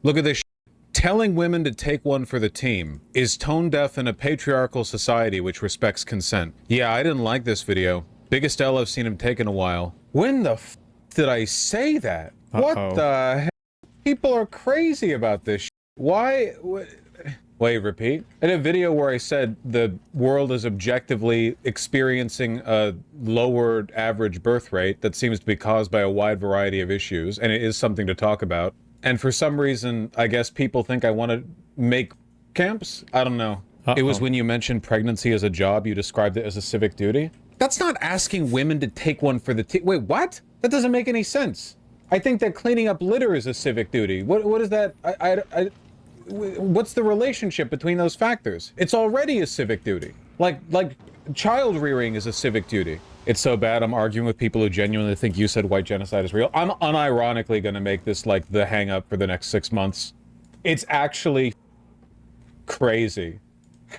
Look at this. Telling women to take one for the team is tone deaf in a patriarchal society which respects consent. Yeah, I didn't like this video. Biggest L I've seen him take in a while. When the f did I say that? What the heck? People are crazy about this. Why? Wait, repeat? I did a video where I said the world is objectively experiencing a lower average birth rate that seems to be caused by a wide variety of issues, and it is something to talk about. And for some reason, I guess people think I want to make camps? I don't know. It was when you mentioned pregnancy as a job, you described it as a civic duty. That's not asking women to take one for the team. Wait, what? That doesn't make any sense. I think that cleaning up litter is a civic duty. What is that? What's the relationship between those factors? It's already a civic duty. Like child rearing is a civic duty. It's so bad I'm arguing with people who genuinely think you said white genocide is real. I'm unironically gonna make this like the hang up for the next 6 months. It's actually crazy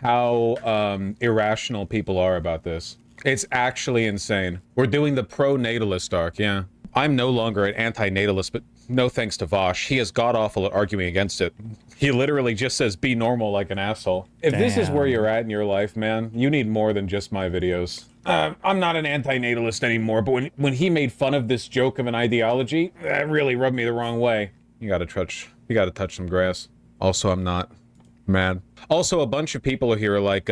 how irrational people are about this. It's actually insane. We're doing the pro-natalist arc, yeah. I'm no longer an anti-natalist, but no thanks to Vaush. He is god-awful at arguing against it. He literally just says, be normal like an asshole. If this is where you're at in your life, man, you need more than just my videos. I'm not an anti-natalist anymore, but when he made fun of this joke of an ideology, that really rubbed me the wrong way. You gotta touch some grass. Also, I'm not mad. Also, a bunch of people here are like,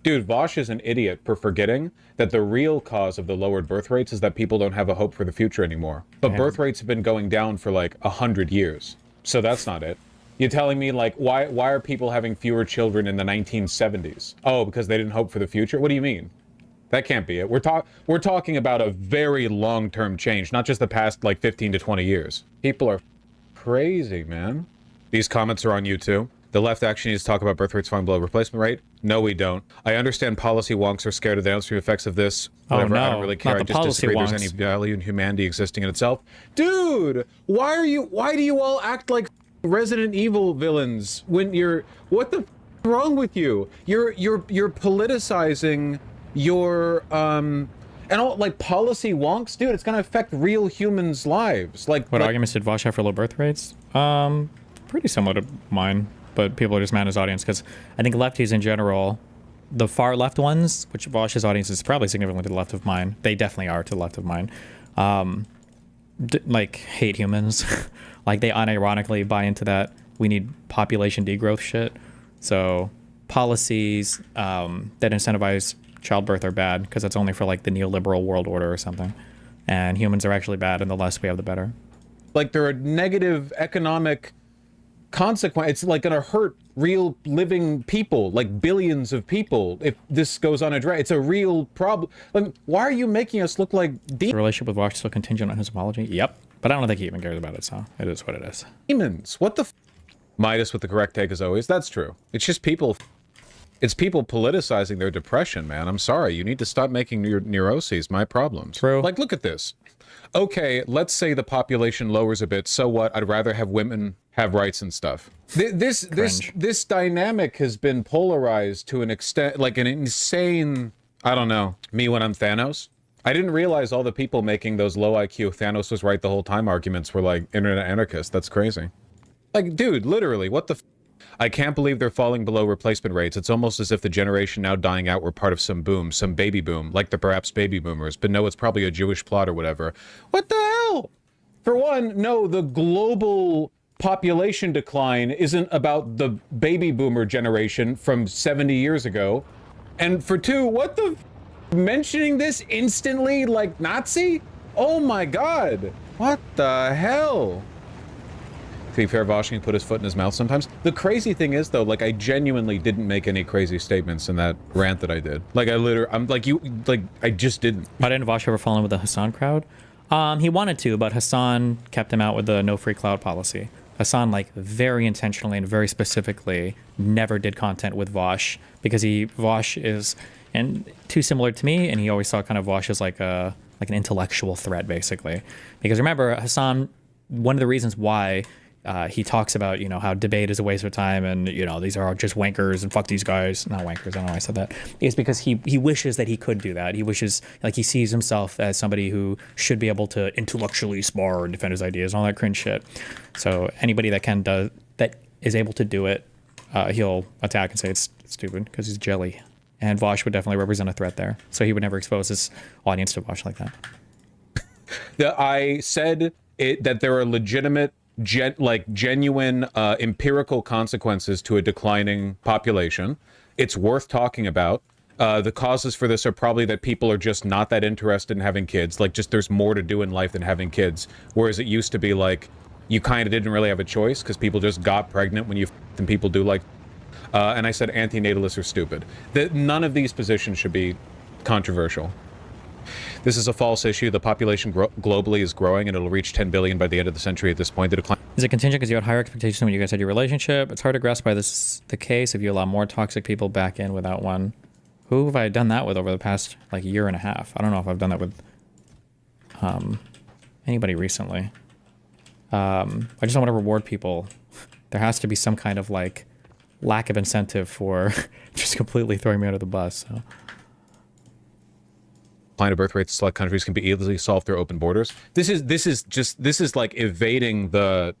dude, Vaush is an idiot for forgetting that the real cause of the lowered birth rates is that people don't have a hope for the future anymore. But birth rates have been going down for like 100 years. So that's not it. You're telling me like, why are people having fewer children in the 1970s? Oh, because they didn't hope for the future? What do you mean? That can't be it. We're talking about a very long-term change, not just the past like 15 to 20 years. People are crazy, man. These comments are on you too. The left actually needs to talk about birth rates falling below replacement rate. No, we don't. I understand policy wonks are scared of the downstream effects of this. Whatever, I don't really care. I just disagree there's any value in humanity existing in itself. Dude, why do you all act like Resident Evil villains when what the f wrong with you? You're politicizing your and all like policy wonks, dude. It's gonna affect real humans' lives. What arguments did Vaush have for low birth rates? Pretty similar to mine, but people are just mad at his audience because I think lefties in general, the far left ones, which Vaush's audience is probably significantly to the left of mine. They definitely are to the left of mine. Like hate humans. Like they unironically buy into that we need population degrowth shit. So policies that incentivize childbirth are bad because that's only for like the neoliberal world order or something. And humans are actually bad, and the less we have, the better. Like there are negative economic consequences. It's like gonna hurt real living people, like billions of people, if this goes unaddressed. It's a real problem. Like, why are you making us look like the relationship with Vaush still contingent on his apology? Yep. But I don't think he even cares about it, so it is what it is. Demons. What the f? Midas with the correct take as always. That's true. It's just people. It's people politicizing their depression, man. I'm sorry. You need to stop making your neuroses my problems. True. Like, look at this. Okay, let's say the population lowers a bit. So what? I'd rather have women have rights and stuff. This dynamic has been polarized to an extent, like an insane. I don't know. Me when I'm Thanos. I didn't realize all the people making those low IQ Thanos was right the whole time arguments were like internet anarchists. That's crazy. Like, dude, literally, what the f? I can't believe they're falling below replacement rates. It's almost as if the generation now dying out were part of some boom, some baby boom, like the perhaps baby boomers. But no, it's probably a Jewish plot or whatever. What the hell? For one, no, the global population decline isn't about the baby boomer generation from 70 years ago. And for two, what the f? Mentioning this instantly like Nazi? Oh my god. What the hell? To be fair, Vaush can put his foot in his mouth sometimes. The crazy thing is though, like I genuinely didn't make any crazy statements in that rant that I did. Like I just didn't. Why didn't Vaush ever fall in with the Hasan crowd? He wanted to, but Hasan kept him out with the no free cloud policy. Hasan like very intentionally and very specifically never did content with Vaush because Vaush is and too similar to me, and he always saw kind of Vaush as like an intellectual threat basically. Because remember, Hasan, one of the reasons why he talks about, you know, how debate is a waste of time and, you know, these are all just wankers and fuck these guys. Not wankers, I don't know why I said that. It's because he wishes that he could do that. He wishes, like, he sees himself as somebody who should be able to intellectually spar and defend his ideas and all that cringe shit. So anybody that can that is able to do it, he'll attack and say it's stupid because he's jelly. And Vaush would definitely represent a threat there. So he would never expose his audience to Vaush like that. I said that there are legitimate, genuine empirical consequences to a declining population. It's worth talking about. The causes for this are probably that people are just not that interested in having kids. Like, just there's more to do in life than having kids. Whereas it used to be like, you kind of didn't really have a choice because people just got pregnant when you and people do like. And I said anti-natalists are stupid. That none of these positions should be controversial. This is a false issue. The population globally is growing, and it'll reach 10 billion by the end of the century. At this point, the decline. Is it contingent because you had higher expectations when you guys had your relationship? It's hard to grasp why this is the case if you allow more toxic people back in without one. Who have I done that with over the past year and a half? I don't know if I've done that with anybody recently. I just don't want to reward people. There has to be some kind of lack of incentive for just completely throwing me under the bus. So. Decline of birth rates in select countries can be easily solved through open borders. This is like evading the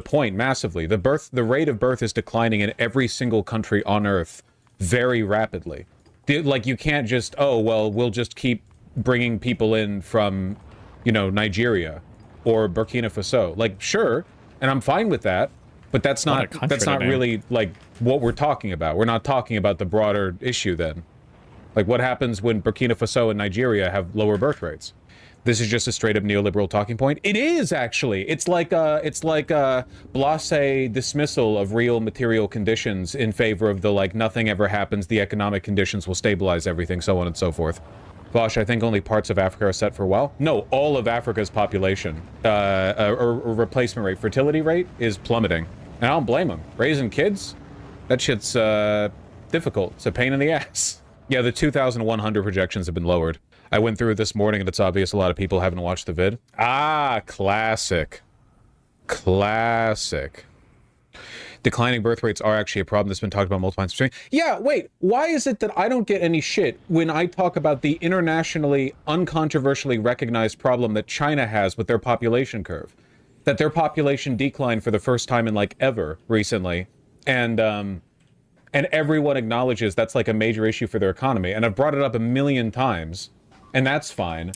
point massively. The rate of birth is declining in every single country on Earth very rapidly. Like, you can't just, oh well, we'll just keep bringing people in from, Nigeria or Burkina Faso. Like, sure, and I'm fine with that, but that's not really what we're talking about. We're not talking about the broader issue then. Like, what happens when Burkina Faso and Nigeria have lower birth rates? This is just a straight up neoliberal talking point. It is actually. It's like a blasé dismissal of real material conditions in favor of the nothing ever happens, the economic conditions will stabilize everything, so on and so forth. Vaush, I think only parts of Africa are set for a while. No, all of Africa's population or replacement rate, fertility rate is plummeting. And I don't blame them. Raising kids, that shit's difficult. It's a pain in the ass. Yeah, the 2100 projections have been lowered. I went through it this morning, and it's obvious a lot of people haven't watched the vid. Ah, classic. Classic. Declining birth rates are actually a problem that's been talked about multiple times. Yeah, wait, why is it that I don't get any shit when I talk about the internationally, uncontroversially recognized problem that China has with their population curve? That their population declined for the first time in ever recently, and everyone acknowledges that's a major issue for their economy, and I've brought it up a million times. And that's fine.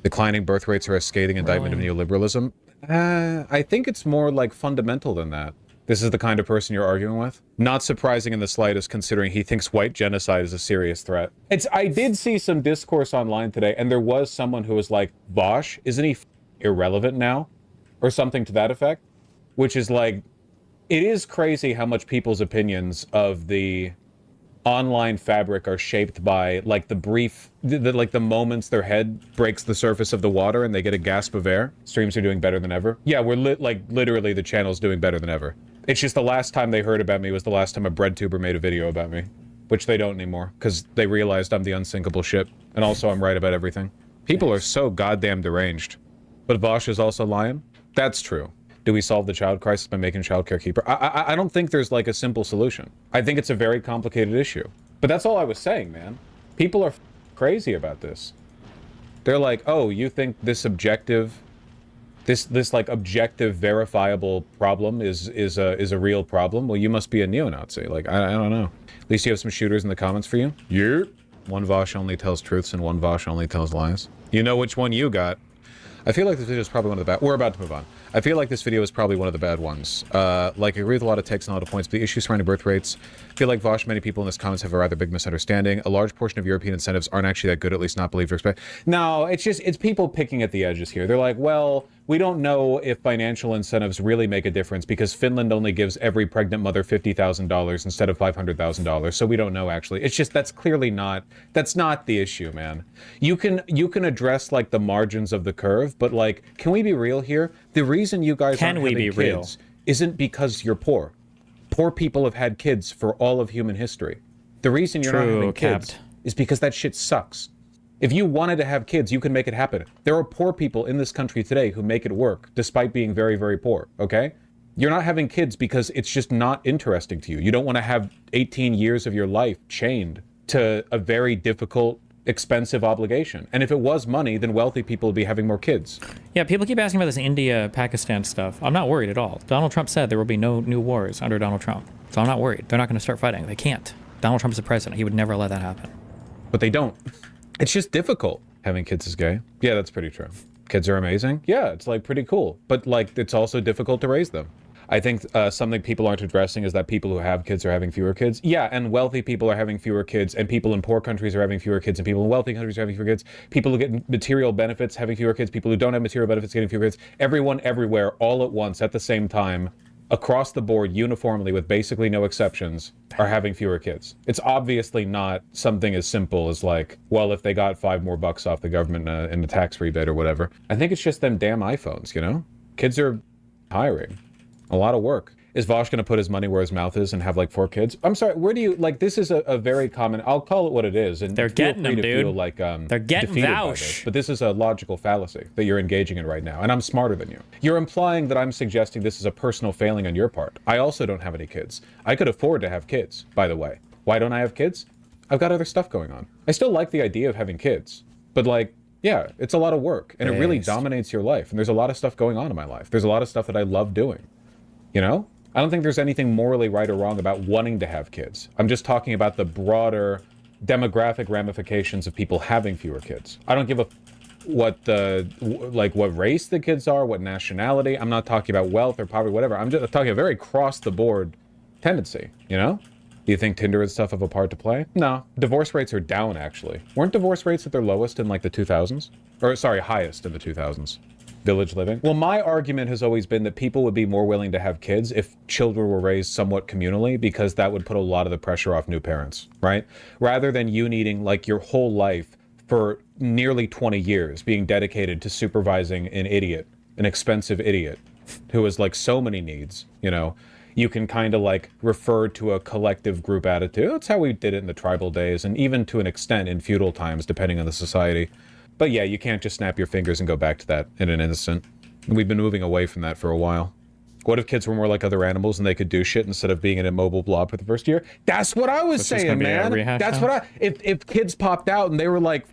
Declining birth rates are a scathing indictment of neoliberalism. I think it's more fundamental than that. This is the kind of person you're arguing with. Not surprising in the slightest, considering he thinks white genocide is a serious threat. I did see some discourse online today, and there was someone who was like, Vaush, isn't he irrelevant now? Or something to that effect. Which is it is crazy how much people's opinions of the online fabric are shaped by the moments their head breaks the surface of the water and they get a gasp of air. Streams are doing better than ever. Yeah, we're literally the channel's doing better than ever. It's just the last time they heard about me was the last time a bread tuber made a video about me, which they don't anymore because they realized I'm the unsinkable ship, and also I'm right about everything. People are so goddamn deranged. But Vaush is also lying. That's true. Do we solve the child crisis by making childcare cheaper? I don't think there's a simple solution. I think it's a very complicated issue. But that's all I was saying, man. People are crazy about this. They're like, oh, you think this objective, this objective verifiable problem is a real problem? Well, you must be a neo-Nazi. I don't know. At least you have some shooters in the comments for you. Yeah. One Vaush only tells truths and one Vaush only tells lies. You know which one you got. I feel like this video is probably one of the bad. We're about to move on. I feel like this video is probably one of the bad ones. I agree with a lot of takes and a lot of points, but the issues surrounding birth rates, I feel like Vaush, many people in this comments have a rather big misunderstanding. A large portion of European incentives aren't actually that good, at least not believed or expect. No, it's people picking at the edges here. They're like, well, we don't know if financial incentives really make a difference because Finland only gives every pregnant mother $50,000 instead of $500,000, so we don't know actually. It's just, that's not the issue, man. You can address the margins of the curve, but can we be real here? The reason you guys aren't having kids isn't because you're poor. Poor people have had kids for all of human history. The reason you're not having kids is because that shit sucks. If you wanted to have kids, you can make it happen. There are poor people in this country today who make it work, despite being very, very poor, okay? You're not having kids because it's just not interesting to you. You don't want to have 18 years of your life chained to a very difficult expensive obligation. And if it was money, then wealthy people would be having more kids. Yeah, people keep asking about this India-Pakistan stuff. I'm not worried at all. Donald Trump said there will be no new wars under Donald Trump. So I'm not worried. They're not going to start fighting. They can't. Donald Trump is the president. He would never let that happen. But they don't. It's just difficult. Having kids is gay. Yeah, that's pretty true. Kids are amazing. Yeah, it's like pretty cool. But like, it's also difficult to raise them. I think something people aren't addressing is that people who have kids are having fewer kids. Yeah, and wealthy people are having fewer kids, and people in poor countries are having fewer kids, and people in wealthy countries are having fewer kids. People who get material benefits having fewer kids, people who don't have material benefits getting fewer kids. Everyone, everywhere, all at once, at the same time, across the board, uniformly, with basically no exceptions, are having fewer kids. It's obviously not something as simple as like, well, if they got $5 more off the government in a tax rebate or whatever. I think it's just them damn iPhones, you know? Kids are hiring. A lot of work. Is Vaush going to put his money where his mouth is and have like 4 kids? I'm sorry, where do you, like, this is a very common, I'll call it what it is. And they're getting them, dude. Feel like, they're getting Vaush. But this is a logical fallacy that you're engaging in right now. And I'm smarter than you. You're implying that I'm suggesting this is a personal failing on your part. I also don't have any kids. I could afford to have kids, by the way. Why don't I have kids? I've got other stuff going on. I still like the idea of having kids. But like, yeah, it's a lot of work. And it really dominates your life. And there's a lot of stuff going on in my life. There's a lot of stuff that I love doing. You know? I don't think there's anything morally right or wrong about wanting to have kids. I'm just talking about the broader demographic ramifications of people having fewer kids. I don't give a what race the kids are, what nationality. I'm not talking about wealth or poverty, whatever. I'm just talking a very cross-the-board tendency, you know? Do you think Tinder and stuff have a part to play? No. Divorce rates are down, actually. Weren't divorce rates at their lowest in, like, the 2000s? Or, sorry, highest in the 2000s. Village living. Well, my argument has always been that people would be more willing to have kids if children were raised somewhat communally, because that would put a lot of the pressure off new parents, right? Rather than you needing like your whole life for nearly 20 years being dedicated to supervising an idiot, an expensive idiot who has like so many needs, you know, you can kind of like refer to a collective group attitude. That's how we did it in the tribal days, and even to an extent in feudal times, depending on the society. But yeah, you can't just snap your fingers and go back to that in an instant. We've been moving away from that for a while. What if kids were more like other animals and they could do shit instead of being an immobile blob for the first year? That's what I was saying, man. That's what I... If kids popped out and they were like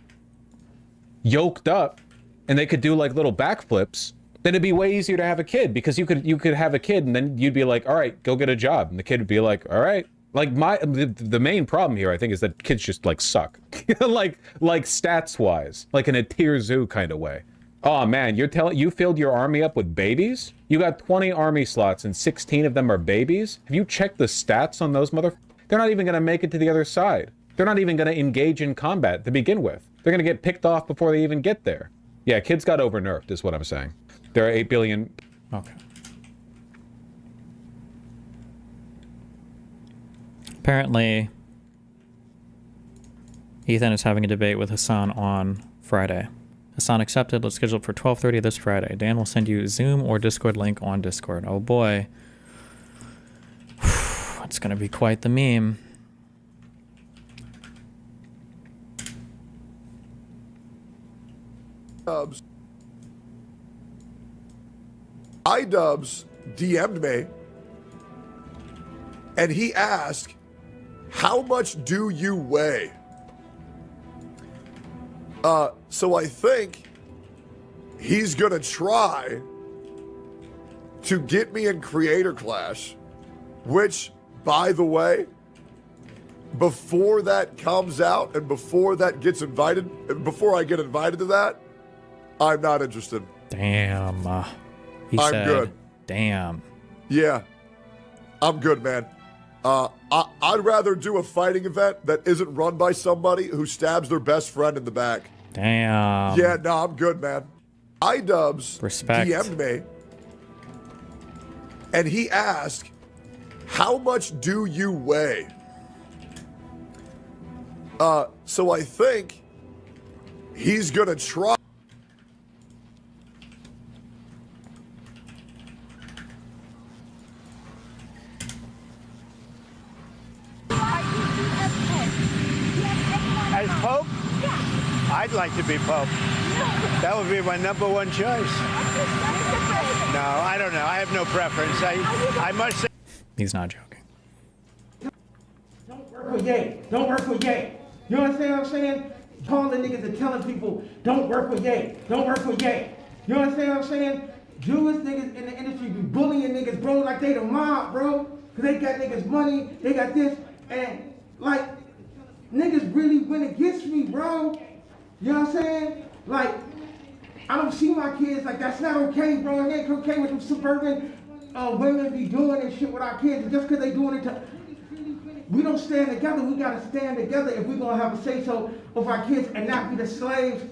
yoked up and they could do like little backflips, then it'd be way easier to have a kid, because you could have a kid and then you'd be like, all right, go get a job. And the kid would be like, all right. Like the main problem here, I think, is that kids just like suck, like stats wise, like in a tier zoo kind of way. Oh man, you filled your army up with babies? You got 20 army slots and 16 of them are babies? Have you checked the stats on those They're not even going to make it to the other side. They're not even going to engage in combat to begin with. They're going to get picked off before they even get there. Yeah, kids got over-nerfed is what I'm saying. There are 8 billion... Okay. Apparently, Ethan is having a debate with Hasan on Friday. Hasan accepted. Let's schedule it for 12:30 this Friday. Dan will send you Zoom or Discord link on Discord. Oh boy. It's going to be quite the meme. iDubbbz DM'd me, and he asked, how much do you weigh? So I think he's gonna try to get me in Creator Clash, which, by the way, before that comes out and before that gets invited, before I get invited to that, I'm not interested. Damn. I'm good. Damn. Yeah, I'm good, man. I'd rather do a fighting event that isn't run by somebody who stabs their best friend in the back. Damn. Yeah, no, I'm good, man. iDubbbz DM'd me, and he asked, how much do you weigh? So I think he's gonna try. As Pope? Yeah. I'd like to be Pope. No. That would be my #1 choice. No, I don't know. I have no preference. I must say. He's not joking. Don't work with Ye. Don't work with Ye. You understand what I'm saying? calling niggas and telling people, don't work with Ye, don't work with Ye. You understand what I'm saying? Jewish niggas in the industry be bullying niggas, bro, like they the mob, bro. Cause they got niggas money, they got this, and like, niggas really went against me, bro. You know what I'm saying? Like, I don't see my kids, like that's not okay, bro. It ain't okay with them suburban women be doing and shit with our kids. And just cause they doing it to, we don't stand together, we gotta stand together if we're gonna have a say-so of our kids and not be the slaves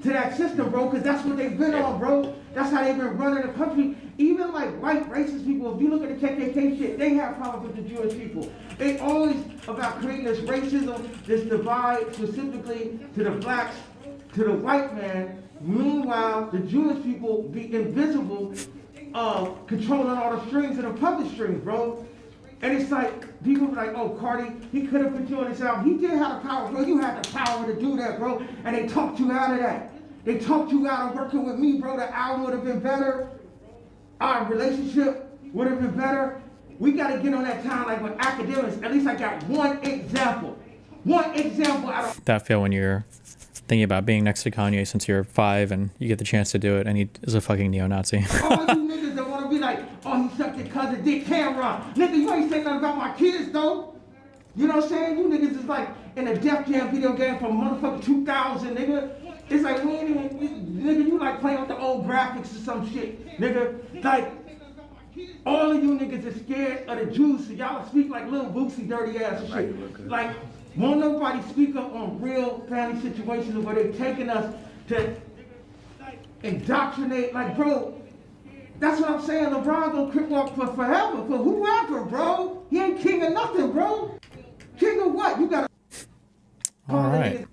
to that system, bro, because that's what they've been on, bro. That's how they've been running the country. Even like white racist people, if you look at the KKK shit, they have problems with the Jewish people. They always about creating this racism, this divide specifically to the blacks, to the white man. Meanwhile, the Jewish people be invisible, controlling all the strings and the public strings, bro. And it's like, people be like, oh, Cardi, he could have put you on his album. He did have the power, bro. You had the power to do that, bro. And they talked you out of that. They talked you out of working with me, bro. The album would have been better. Our relationship would have been better. We got to get on that time like with academics. At least I got one example. One example out of... That feel when you're thinking about being next to Kanye since you're 5 and you get the chance to do it and he is a fucking neo-Nazi. All you niggas that want to be like, oh, he sucked your cousin dick, Cameron. Nigga, you ain't saying nothing about my kids, though. You know what I'm saying? You niggas is like in a Def Jam video game from motherfucking 2000, nigga. It's like, we ain't even, nigga, you like playing with the old graphics or some shit, nigga. Like, all of you niggas is scared of the Jews, so y'all speak like little Boosie dirty ass and shit. Like, won't nobody speak up on real family situations where they're taking us to indoctrinate, like, bro, that's what I'm saying. LeBron gonna crip walk for forever, for whoever, bro. He ain't king of nothing, bro. King of what? You gotta... All right.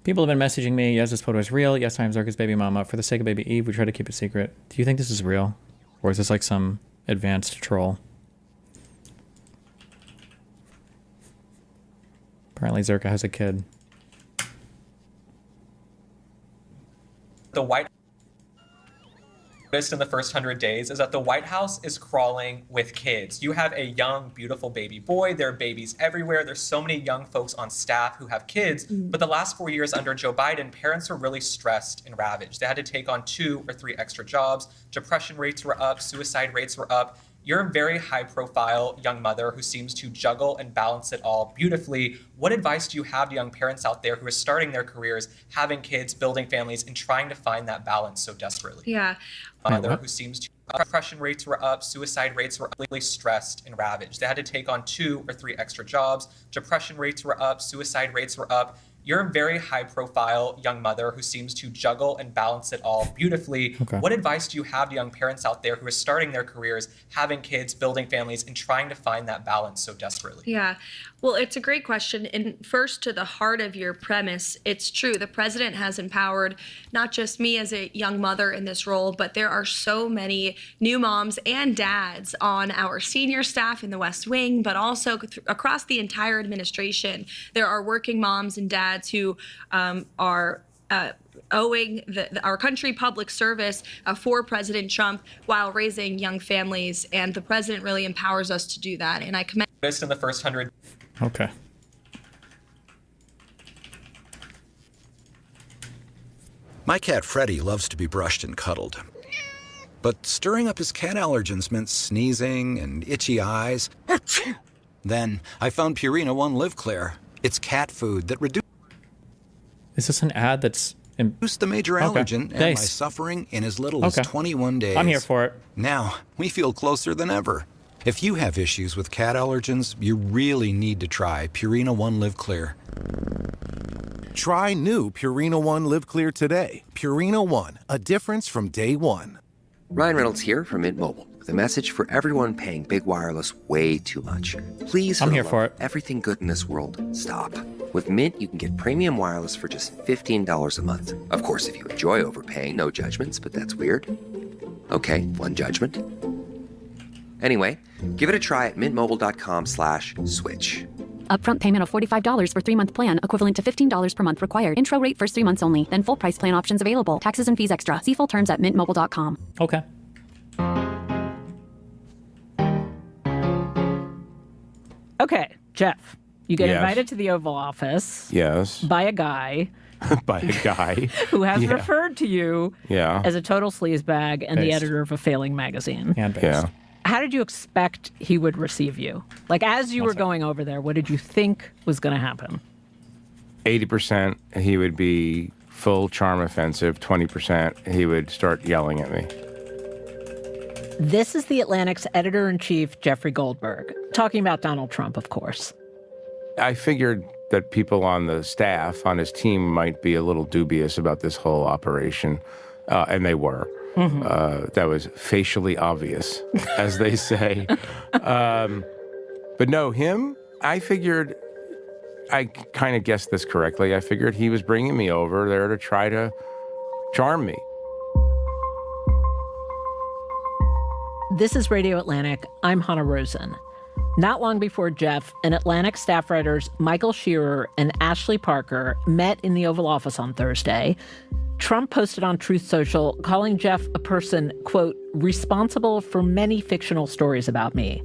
People have been messaging me, yes, this photo is real. Yes, I'm Zirka's baby mama. For the sake of baby Eve, we try to keep it secret. Do you think this is real? Or is this like some advanced troll? Apparently Zirka has a kid. The White in the first 100 days is that the White House is crawling with kids. You have a young, beautiful baby boy. There are babies everywhere. There's so many young folks on staff who have kids. But the last 4 years under Joe Biden, parents were really stressed and ravaged. They had to take on 2 or 3 extra jobs. Depression rates were up. Suicide rates were up. You're a very high-profile young mother who seems to juggle and balance it all beautifully. What advice do you have to young parents out there who are starting their careers, having kids, building families, and trying to find that balance so desperately? Yeah. Mother who seems to... Depression rates were up. Suicide rates were really stressed and ravaged. They had to take on 2 or 3 extra jobs. Depression rates were up. Suicide rates were up. You're a very high-profile young mother who seems to juggle and balance it all beautifully. Okay. What advice do you have to young parents out there who are starting their careers, having kids, building families, and trying to find that balance so desperately? Yeah. Well, it's a great question. And first, to the heart of your premise, it's true. The president has empowered not just me as a young mother in this role, but there are so many new moms and dads on our senior staff in the West Wing, but also across the entire administration. There are working moms and dads who are owing our country public service for President Trump while raising young families. And the president really empowers us to do that. And I commend... In the first 100... Okay. My cat Freddie loves to be brushed and cuddled. But stirring up his cat allergens meant sneezing and itchy eyes. Then I found Purina One Live Clear. It's cat food that reduces Is this an ad that's... the major allergen and my Thanks. suffering in as little as 21 days. I'm here for it. Now, we feel closer than ever. If you have issues with cat allergens, you really need to try Purina One Live Clear. Try new Purina One Live Clear today. Purina One, a difference from day one. Ryan Reynolds here from Mint Mobile with a message for everyone paying big wireless way too much. Please, I'm here for it. Everything good in this world, stop. With Mint, you can get premium wireless for just $15 a month. Of course, if you enjoy overpaying, no judgments, but that's weird. Okay, one judgment. Anyway, give it a try at mintmobile.com/switch. Upfront payment of $45 for 3-month plan, equivalent to $15 per month required. Intro rate first 3 months only, then full price plan options available. Taxes and fees extra. See full terms at mintmobile.com. Okay. Okay, Jeff, you get Yes. invited to the Oval Office. Yes. By a guy. By a guy. Who has Yeah. referred to you as a total sleazebag and the Based. editor of a failing magazine. And based. Yeah. How did you expect he would receive you? Like, as you were going over there, what did you think was going to happen? 80% he would be full charm offensive. 20% he would start yelling at me. This is The Atlantic's editor-in-chief, Jeffrey Goldberg, talking about Donald Trump, of course. I figured that people on the staff, on his team, might be a little dubious about this whole operation, and they were. That was facially obvious, as they say. But no, him, I figured, I kind of guessed this correctly. I figured he was bringing me over there to try to charm me. This is Radio Atlantic. I'm Hannah Rosen. Not long before Jeff and Atlantic staff writers Michael Shearer and Ashley Parker met in the Oval Office on Thursday, Trump posted on Truth Social calling Jeff a person, quote, responsible for many fictional stories about me.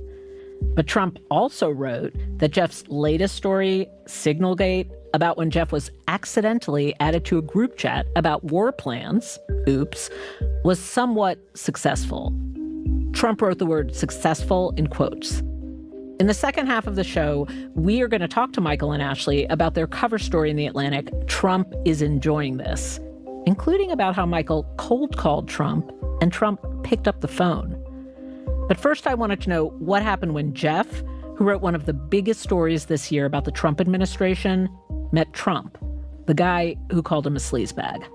But Trump also wrote that Jeff's latest story, Signalgate, about when Jeff was accidentally added to a group chat about war plans, oops, was somewhat successful. Trump wrote the word successful in quotes. In the second half of the show, we are going to talk to Michael and Ashley about their cover story in The Atlantic, Trump is Enjoying This, including about how Michael cold called Trump and Trump picked up the phone. But first, I wanted to know what happened when Jeff, who wrote one of the biggest stories this year about the Trump administration, met Trump, the guy who called him a sleazebag.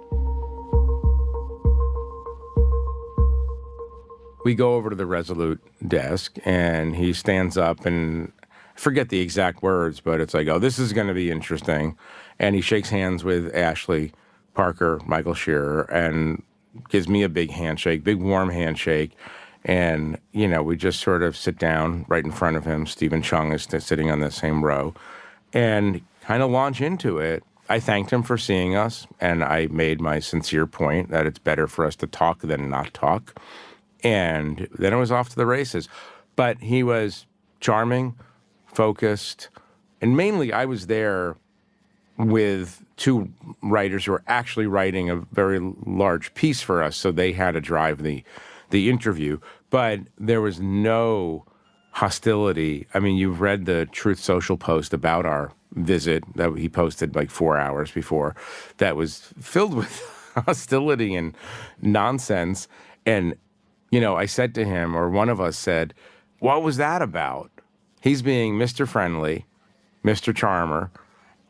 We go over to the Resolute desk, and he stands up, and I forget the exact words, but it's like, oh, this is going to be interesting. And he shakes hands with Ashley Parker, Michael Shearer, and gives me a big handshake, big warm handshake. And, you know, we just sort of sit down right in front of him. Stephen Chung is sitting on the same row, and kind of launch into it. I thanked him for seeing us, and I made my sincere point that it's better for us to talk than not talk. And then it was off to the races. But he was charming, focused, and mainly I was there with two writers who were actually writing a very large piece for us, so they had to drive the interview. But there was no hostility. I mean, you've read the Truth Social post about our visit that he posted like 4 hours before that was filled with hostility and nonsense. And you know, I said to him, or one of us said, what was that about? He's being Mr. Friendly, Mr. Charmer.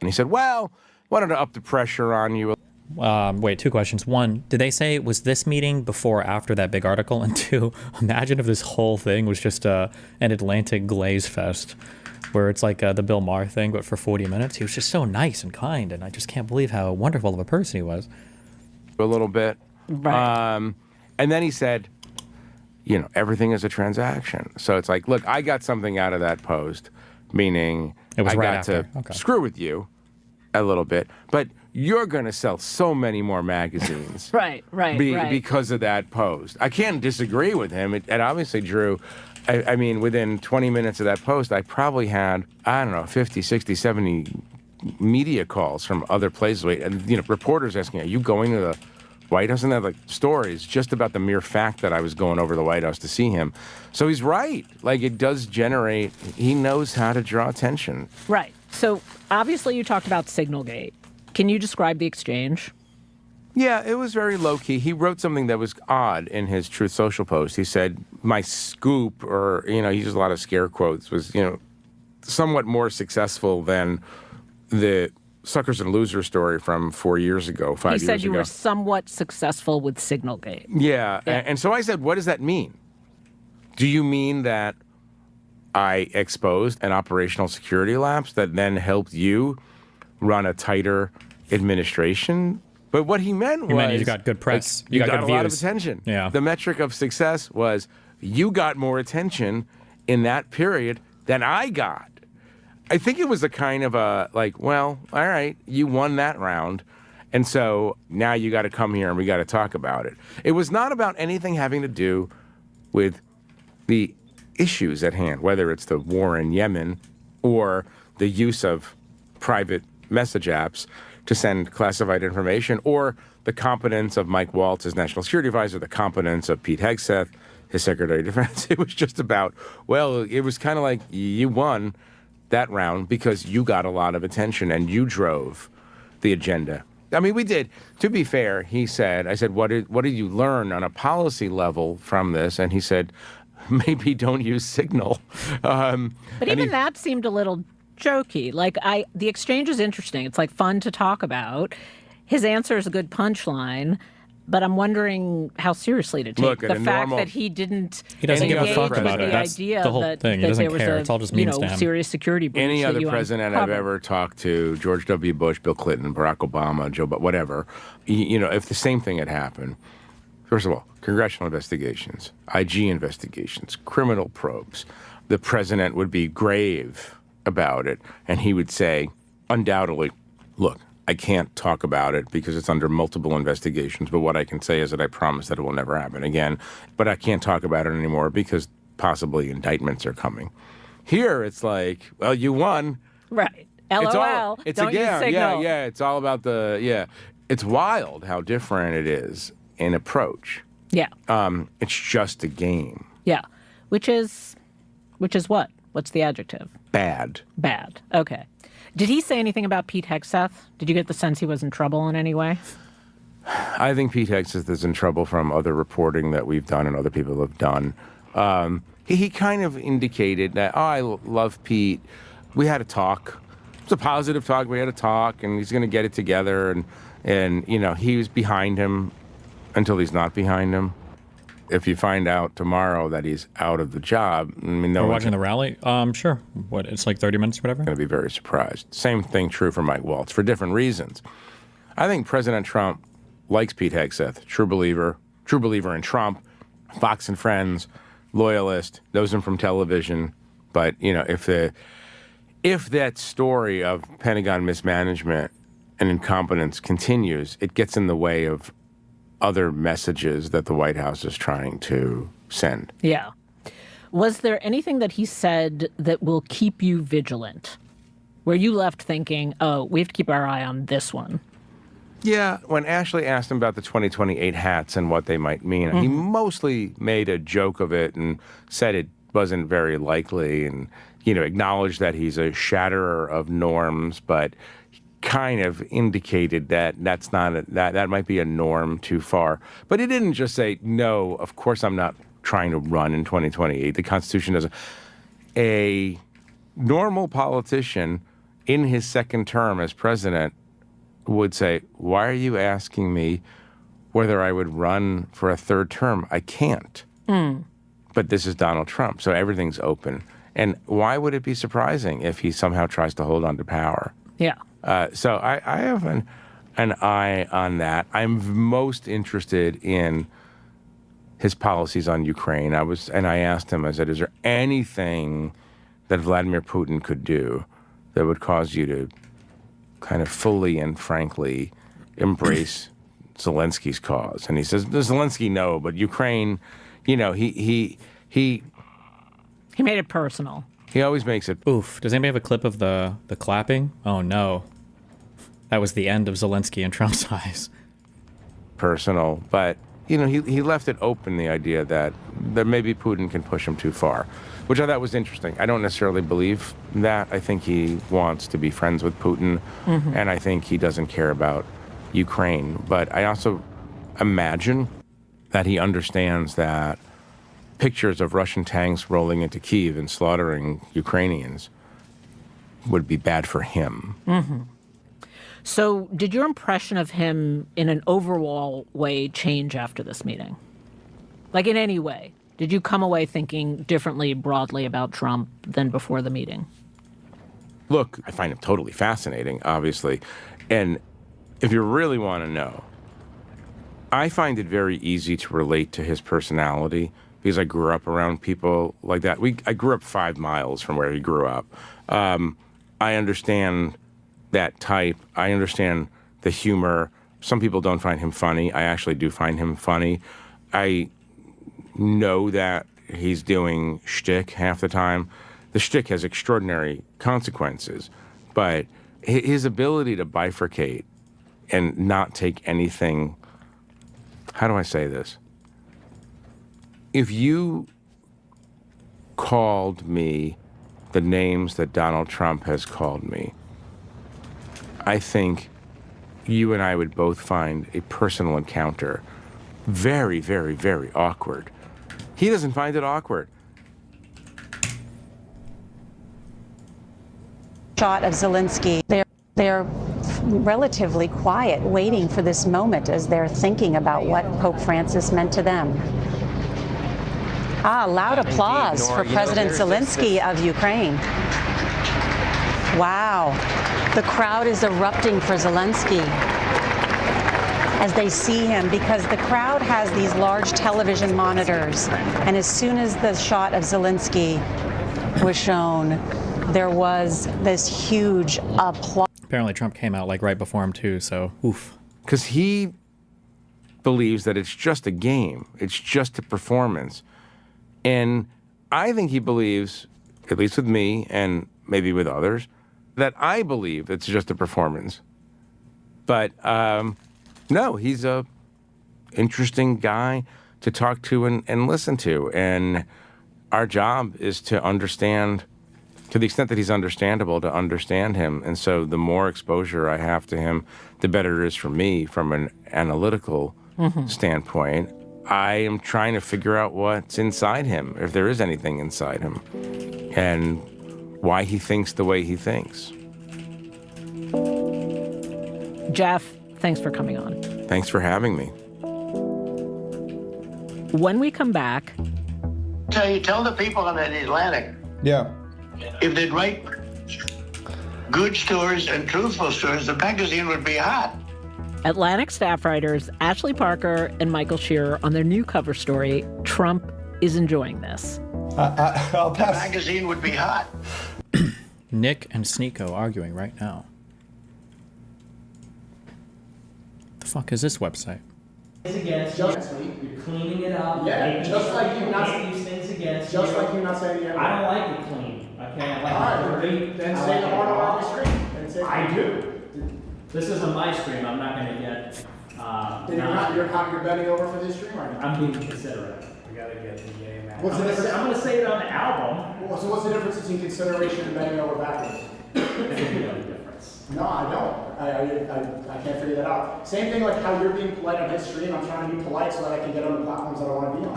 And he said, well, wanted to up the pressure on you. Wait, two questions. One, did they say, was this meeting before or after that big article? And two, imagine if this whole thing was just an Atlantic glaze fest, where it's like the Bill Maher thing, but for 40 minutes. He was just so nice and kind, and I just can't believe how wonderful of a person he was. A little bit. Right. And then he said, you know, everything is a transaction. So it's like, look, I got something out of that post, meaning it was I right got after. to Okay. screw with you a little bit, but you're going to sell so many more magazines Right. because of that post. I can't disagree with him. It obviously drew, I mean, within 20 minutes of that post, I probably had, I don't know, 50, 60, 70 media calls from other places. And, you know, reporters asking, are you going to the White House? And they had like stories just about the mere fact that I was going over to the White House to see him. So he's right. Like, it does generate, he knows how to draw attention. Right. So obviously you talked about Signalgate. Can you describe the exchange? Yeah, it was very low-key. He wrote something that was odd in his Truth Social post. He said, my scoop, or, you know, he used a lot of scare quotes, was, you know, somewhat more successful than the Suckers and Losers story from 4 years ago, 5 years ago. He said you were somewhat successful with Signalgate. Yeah. And so I said, what does that mean? Do you mean that I exposed an operational security lapse that then helped you run a tighter administration? But what he meant was... you got good press. Like, you got good a lot of views. attention. Yeah. The metric of success was you got more attention in that period than I got. I think it was a kind of a, like, well, all right, you won that round. And so now you got to come here and we got to talk about it. It was not about anything having to do with the issues at hand, whether it's the war in Yemen or the use of private message apps to send classified information, or the competence of Mike Waltz as National Security Advisor, the competence of Pete Hegseth, his Secretary of Defense. It was just about, well, it was kind of like you won that round because you got a lot of attention and you drove the agenda. I mean, we did. To be fair, he said, I said, what did you learn on a policy level from this? And he said, maybe don't use Signal. But even that seemed a little jokey. Like, the exchange is interesting. It's like fun to talk about. His answer is a good punchline, but I'm wondering how seriously to take Look, the fact that he didn't. He doesn't give a fuck engage about with it. the That's idea the whole that, thing. He that doesn't there was care. a, It's all just memes to him. serious security breach. Any that other you president I've uncovered. ever talked to, George W. Bush, Bill Clinton, Barack Obama, Joe Biden, whatever, if the same thing had happened, first of all, congressional investigations, IG investigations, criminal probes, the president would be grave about it, and he would say, undoubtedly, look, I can't talk about it because it's under multiple investigations, but what I can say is that I promise that it will never happen again, but I can't talk about it anymore because possibly indictments are coming. Here, it's like, well, you won. Right. LOL. It's Don't use Signal. Yeah, it's all about it's wild how different it is in approach. Yeah. It's just a game. Yeah. Which is what? What's the adjective? Bad. Bad. Okay. Did he say anything about Pete Hegseth? Did you get the sense he was in trouble in any way? I think Pete Hegseth is in trouble from other reporting that we've done and other people have done. He kind of indicated that, I love Pete. We had a talk. It was a positive talk. We had a talk, and he's going to get it together. And he was behind him until he's not behind him. If you find out tomorrow that he's out of the job, I mean, We're watching the rally? Sure. What, it's like 30 minutes or whatever? Going to be very surprised. Same thing true for Mike Waltz for different reasons. I think President Trump likes Pete Hegseth, true believer in Trump, Fox and Friends, loyalist, knows him from television. But, if that story of Pentagon mismanagement and incompetence continues, it gets in the way of other messages that the White House is trying to send. Yeah. Was there anything that he said that will keep you vigilant, where you left thinking, oh, we have to keep our eye on this one? Yeah, when Ashley asked him about the 2028 hats and what they might mean, he mostly made a joke of it and said it wasn't very likely and, acknowledged that he's a shatterer of norms, but kind of indicated that that's not that might be a norm too far. But he didn't just say, no, of course I'm not trying to run in 2028. The Constitution doesn't. A normal politician in his second term as president would say, why are you asking me whether I would run for a third term? I can't. But this is Donald Trump, so everything's open. And why would it be surprising if he somehow tries to hold on to power? Yeah. So I have an eye on that. I'm most interested in his policies on Ukraine. I asked him, I said, is there anything that Vladimir Putin could do that would cause you to kind of fully and frankly embrace Zelensky's cause? And he says, Zelensky, no, but Ukraine, he made it personal. He always makes it. Oof. Does anybody have a clip of the clapping? Oh, no. That was the end of Zelensky in Trump's eyes. Personal. But, he left it open, the idea that maybe Putin can push him too far, which I thought was interesting. I don't necessarily believe that. I think he wants to be friends with Putin, and I think he doesn't care about Ukraine. But I also imagine that he understands that pictures of Russian tanks rolling into Kyiv and slaughtering Ukrainians would be bad for him. So did your impression of him in an overall way change after this meeting? Like in any way? Did you come away thinking differently broadly about Trump than before the meeting? Look, I find him totally fascinating, obviously. And if you really want to know, I find it very easy to relate to his personality because I grew up around people like that. I grew up 5 miles from where he grew up. I understand that type. I understand the humor. Some people don't find him funny. I actually do find him funny. I know that he's doing shtick half the time. The shtick has extraordinary consequences, but his ability to bifurcate and not take anything, how do I say this? If you called me the names that Donald Trump has called me, I think you and I would both find a personal encounter very, very, very awkward. He doesn't find it awkward. Shot of Zelensky. They're relatively quiet, waiting for this moment as they're thinking about what Pope Francis meant to them. Loud applause for President Zelensky of Ukraine. Wow. The crowd is erupting for Zelensky as they see him, because the crowd has these large television monitors. And as soon as the shot of Zelensky was shown, there was this huge applause. Apparently Trump came out like right before him too, so oof. Because he believes that it's just a game. It's just a performance. And I think he believes, at least with me and maybe with others, that I believe it's just a performance. But no, he's a interesting guy to talk to and listen to. And our job is to understand, to the extent that he's understandable, to understand him. And so the more exposure I have to him, the better it is for me from an analytical standpoint. I am trying to figure out what's inside him, if there is anything inside him, and why he thinks the way he thinks. Jeff, thanks for coming on. Thanks for having me. When we come back... Tell the people on the Atlantic. Yeah. If they'd write good stories and truthful stories, the magazine would be hot. Atlantic staff writers Ashley Parker and Michael Shearer on their new cover story, Trump is Enjoying This. I'll pass. The magazine would be hot. Nick and Sneeko arguing right now. The fuck is this website? Against just you're cleaning it up. Yeah, just like you not these things against just you. like you not saying yeah. I don't like it clean. Okay, I like All right, then say the one on the screen. I do. This isn't my stream. I'm not going to get. You're bending over for this stream right now. I'm being considerate. We got to get the game out. What's the difference? I'm going to say it on the album. So what's the difference between consideration and bending over backwards? I think you know the difference. No, I don't. I can't figure that out. Same thing like how you're being polite on his stream. I'm trying to be polite so that I can get on the platforms that I want to be on.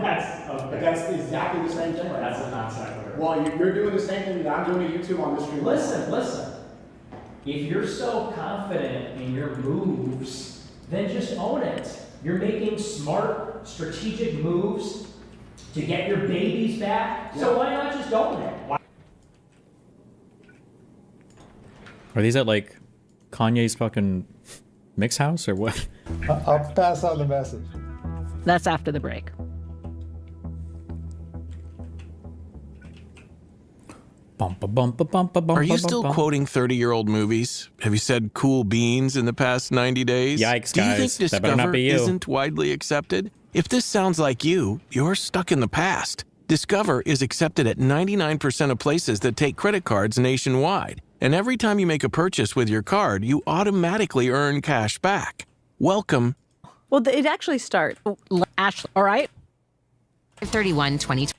That's okay. But that's exactly the same thing right That's now. a non sequitur. Well, you're doing the same thing that I'm doing to YouTube on this stream. Listen. If you're so confident in your moves, then just own it. You're making smart, strategic moves to get your babies back. So why not just own it? Are these at like Kanye's fucking mix house or what? I'll pass on the message. That's after the break. Are you still quoting 30-year-old movies? Have you said cool beans in the past 90 days? Yikes, Do you guys. think That better not Discover be you. isn't widely accepted? If this sounds like you, you're stuck in the past. Discover is accepted at 99% of places that take credit cards nationwide. And every time you make a purchase with your card, you automatically earn cash back. Welcome. Well, it actually starts. Ashley, all right? 31-20.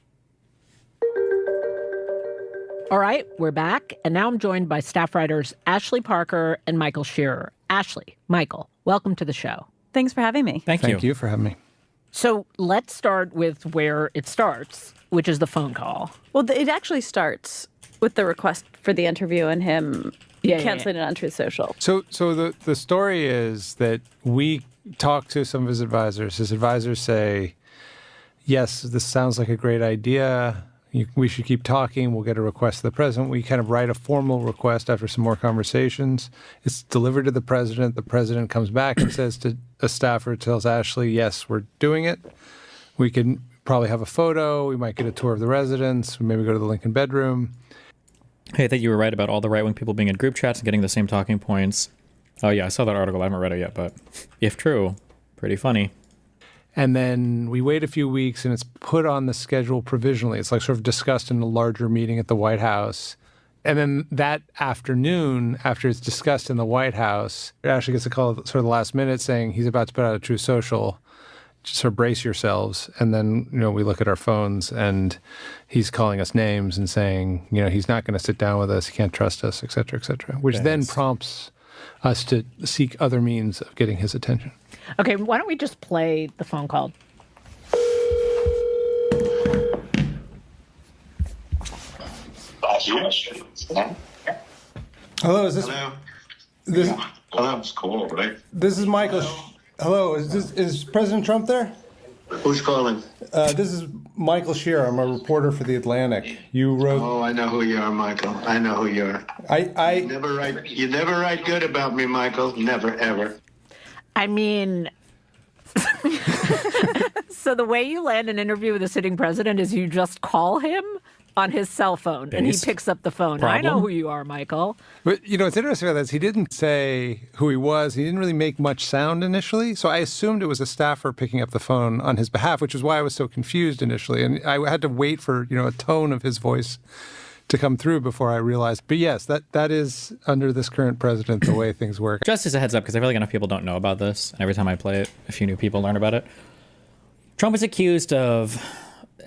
All right, we're back, and now I'm joined by staff writers Ashley Parker and Michael Shearer. Ashley, Michael, welcome to the show. Thanks for having me. Thank you for having me. So let's start with where it starts, which is the phone call. Well, it actually starts with the request for the interview and him canceling it on Truth Social. So the story is that we talked to some of his advisors. His advisors say, yes, this sounds like a great idea. We should keep talking. We'll get a request to the president. We kind of write a formal request after some more conversations. It's delivered to the president. The president comes back and says to a staffer, tells Ashley, yes, we're doing it. We can probably have a photo. We might get a tour of the residence. We maybe go to the Lincoln bedroom. Hey, I think you were right about all the right-wing people being in group chats and getting the same talking points. Oh yeah, I saw that article. I haven't read it yet, but if true, pretty funny. And then we wait a few weeks and it's put on the schedule provisionally. It's like sort of discussed in a larger meeting at the White House. And then that afternoon, after it's discussed in the White House, it actually gets a call at sort of the last minute saying he's about to put out a True Social. Just sort of brace yourselves. And then, we look at our phones and he's calling us names and saying, he's not going to sit down with us. He can't trust us, et cetera, which then prompts us to seek other means of getting his attention. Okay, why don't we just play the phone call? Hello, is this? Hello. This, Hello, it's cool, right? This is Michael. Hello, is President Trump there? Who's calling? This is Michael Shearer. I'm a reporter for The Atlantic. You wrote. Oh, I know who you are, Michael. I know who you are. You never write good about me, Michael. Never, ever. I mean, so the way you land an interview with a sitting president is you just call him on his cell phone and he picks up the phone. I know who you are, Michael. But, what's interesting about this, he didn't say who he was. He didn't really make much sound initially. So I assumed it was a staffer picking up the phone on his behalf, which is why I was so confused initially. And I had to wait for, a tone of his voice to come through before I realized. But yes, that is, under this current president, the way things work. Just as a heads up, because I feel like enough people don't know about this, and every time I play it, a few new people learn about it. Trump was accused of,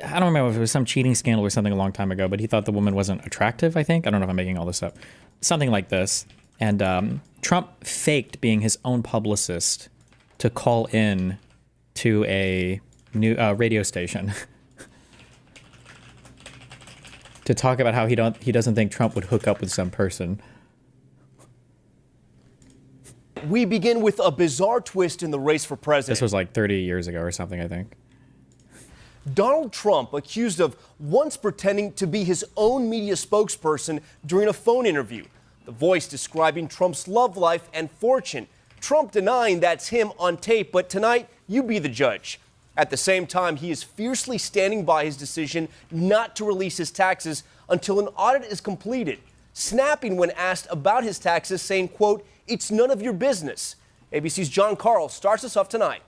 I don't remember if it was some cheating scandal or something a long time ago, but he thought the woman wasn't attractive, I think. I don't know if I'm making all this up. Something like this. And Trump faked being his own publicist to call in to a new radio station to talk about how he doesn't think Trump would hook up with some person. We begin with a bizarre twist in the race for president. This was like 30 years ago or something, I think. Donald Trump accused of once pretending to be his own media spokesperson during a phone interview. The voice describing Trump's love life and fortune. Trump denying that's him on tape, but tonight, you be the judge. At the same time, he is fiercely standing by his decision not to release his taxes until an audit is completed. Snapping when asked about his taxes, saying, quote, "It's none of your business." ABC's John Carl starts us off tonight.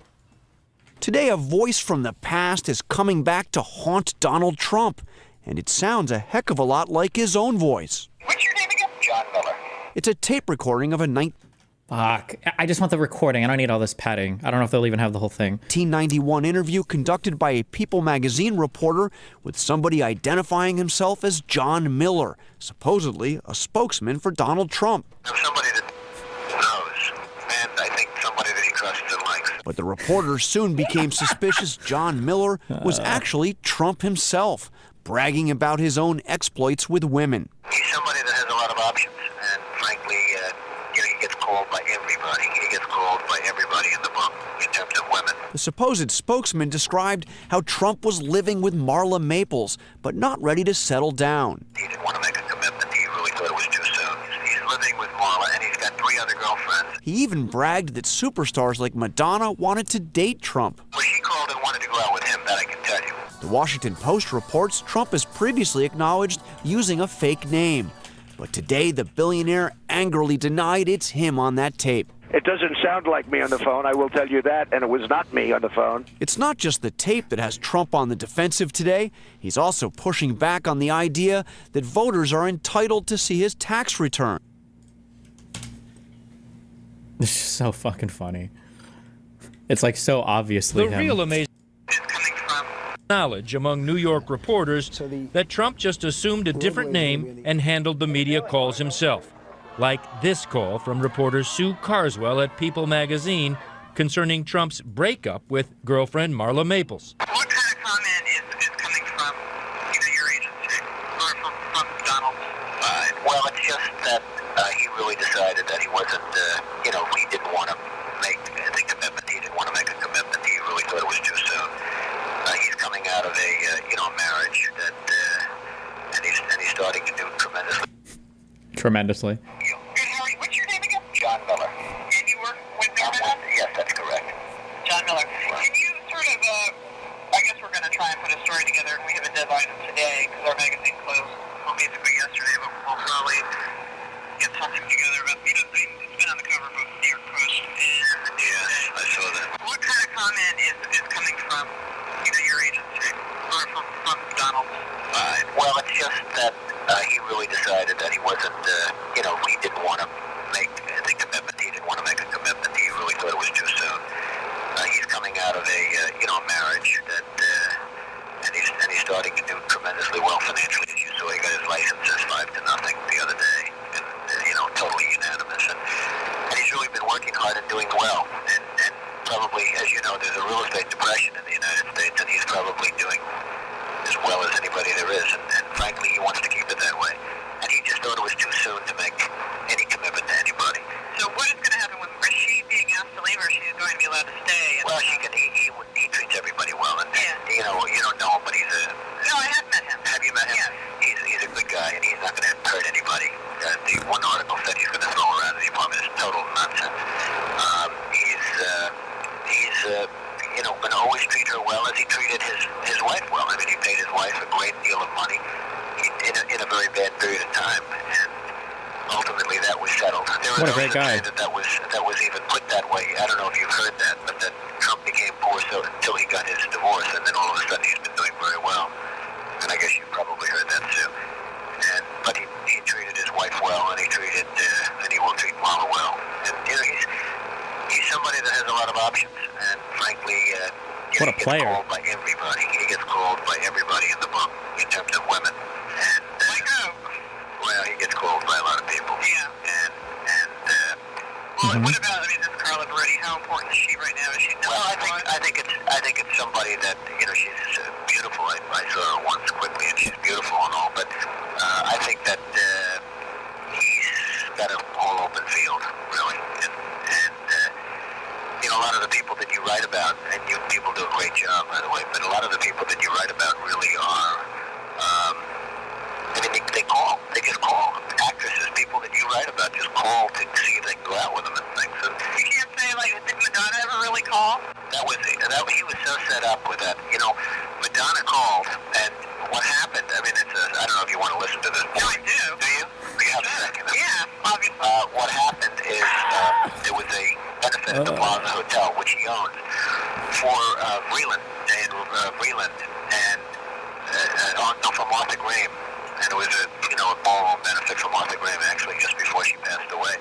Today, a voice from the past is coming back to haunt Donald Trump, and it sounds a heck of a lot like his own voice. What's your name again? John Miller. It's a tape recording of a Fuck. I just want the recording. I don't need all this padding. I don't know if they'll even have the whole thing. 1991 interview conducted by a People magazine reporter with somebody identifying himself as John Miller, supposedly a spokesman for Donald Trump. Somebody that knows, and I think somebody that he trusts and likes. But the reporter soon became suspicious John Miller was actually Trump himself, bragging about his own exploits with women. He's somebody that has a lot of options, and frankly, he gets called by everybody. He gets called by everybody in the book in terms of women. The supposed spokesman described how Trump was living with Marla Maples, but not ready to settle down. He didn't want to make a commitment. He really thought it was too soon. He's living with Marla, and he's got 3 other girlfriends. He even bragged that superstars like Madonna wanted to date Trump. Well, she called and wanted to go out with him, that I can tell you. The Washington Post reports Trump has previously acknowledged using a fake name. But today, the billionaire angrily denied it's him on that tape. It doesn't sound like me on the phone, I will tell you that, and it was not me on the phone. It's not just the tape that has Trump on the defensive today. He's also pushing back on the idea that voters are entitled to see his tax return. This is so fucking funny. It's like so obviously The him. real amazing knowledge among New York reporters that Trump just assumed a different name and handled the media calls himself. Like this call from reporter Sue Carswell at People magazine concerning Trump's breakup with girlfriend Marla Maples. What kind of comment is coming from either your agency or from Donald's side? Well, it's just that he really decided that he wasn't, he didn't want to make the commitment. He didn't want to make a commitment. He really thought it was too soon. He's coming out of a marriage that, and he's starting to do tremendously. What's your name again? John Miller. And you work with Barron? Yes, that's correct. John Miller. Can you sort of, I guess we're going to try and put a story together, and we have a deadline today because our magazine closed well, basically yesterday, but we'll probably get something together. But, you know, it's been on the cover of both New York Post and Yeah, I saw that. What kind of comment is coming from, you know, your agency or from Donald? Well, it's just that he really decided that he wasn't, you know, he didn't want to make the commitment. He didn't want to make a commitment. He really thought it was too soon. He's coming out of a, you know, marriage that, and he's starting to do tremendously well financially. As you saw, he got his licenses 5-0 the other day, and you know, totally unanimous. And he's really been working hard and doing well. And probably, as you know, there's a real estate depression in the United States, and he's probably doing as well as anybody there is. And frankly, he wants to keep it that way. And he just thought it was too soon to make any commitment to anybody. So what is going to happen with, is she being asked to leave, or is she going to be allowed to stay? Well, he treats everybody well, and you don't know him, but he's a. No, I have met him. Have you met him? Yeah. He's a good guy, and he's not going to hurt anybody. The one article said he's going to throw around the apartment is total nonsense. He's you know, going to always treat her well as he treated his wife well. I mean, he paid his wife a great deal of money in a very bad period of time, and ultimately that was settled. There What a great guy. That was even put that way. I don't know if you've heard that, but that Trump became poor until he got his divorce, and then all of a sudden he's been doing very well. And I guess you've probably heard that too. But he treated his wife well, and he will treat Mama well. And you know, he's somebody that has a lot of options, and frankly, what a player. He gets called by everybody. He gets called by everybody in the book in terms of women. And well, he gets called by a lot of people. Yeah. Well, what about, I mean, this Carla Brody, how important is she right now? Is she Well, I think it's somebody that, you know, she's beautiful. I saw her once quickly, and she's beautiful and all, but I think that he's got a whole open field, really. And you know, a lot of the people that you write about, and you people do a great job, by the way, but a lot of the people that you write about really are, I mean, they just call. Actresses, people that you write about just call to see if they can go out with them and things. And you can't say, like, did Madonna ever really call? He was so set up with that. You know, Madonna called, and what happened, I mean, I don't know if you want to listen to this. No, I do. Do you? You have a second. Yeah, obviously. What happened is there was a benefit at the Plaza Hotel, which he owns, for Vreeland, and for Martha Graham. And it was a ballroom benefit for Martha Graham, actually, just before she passed away.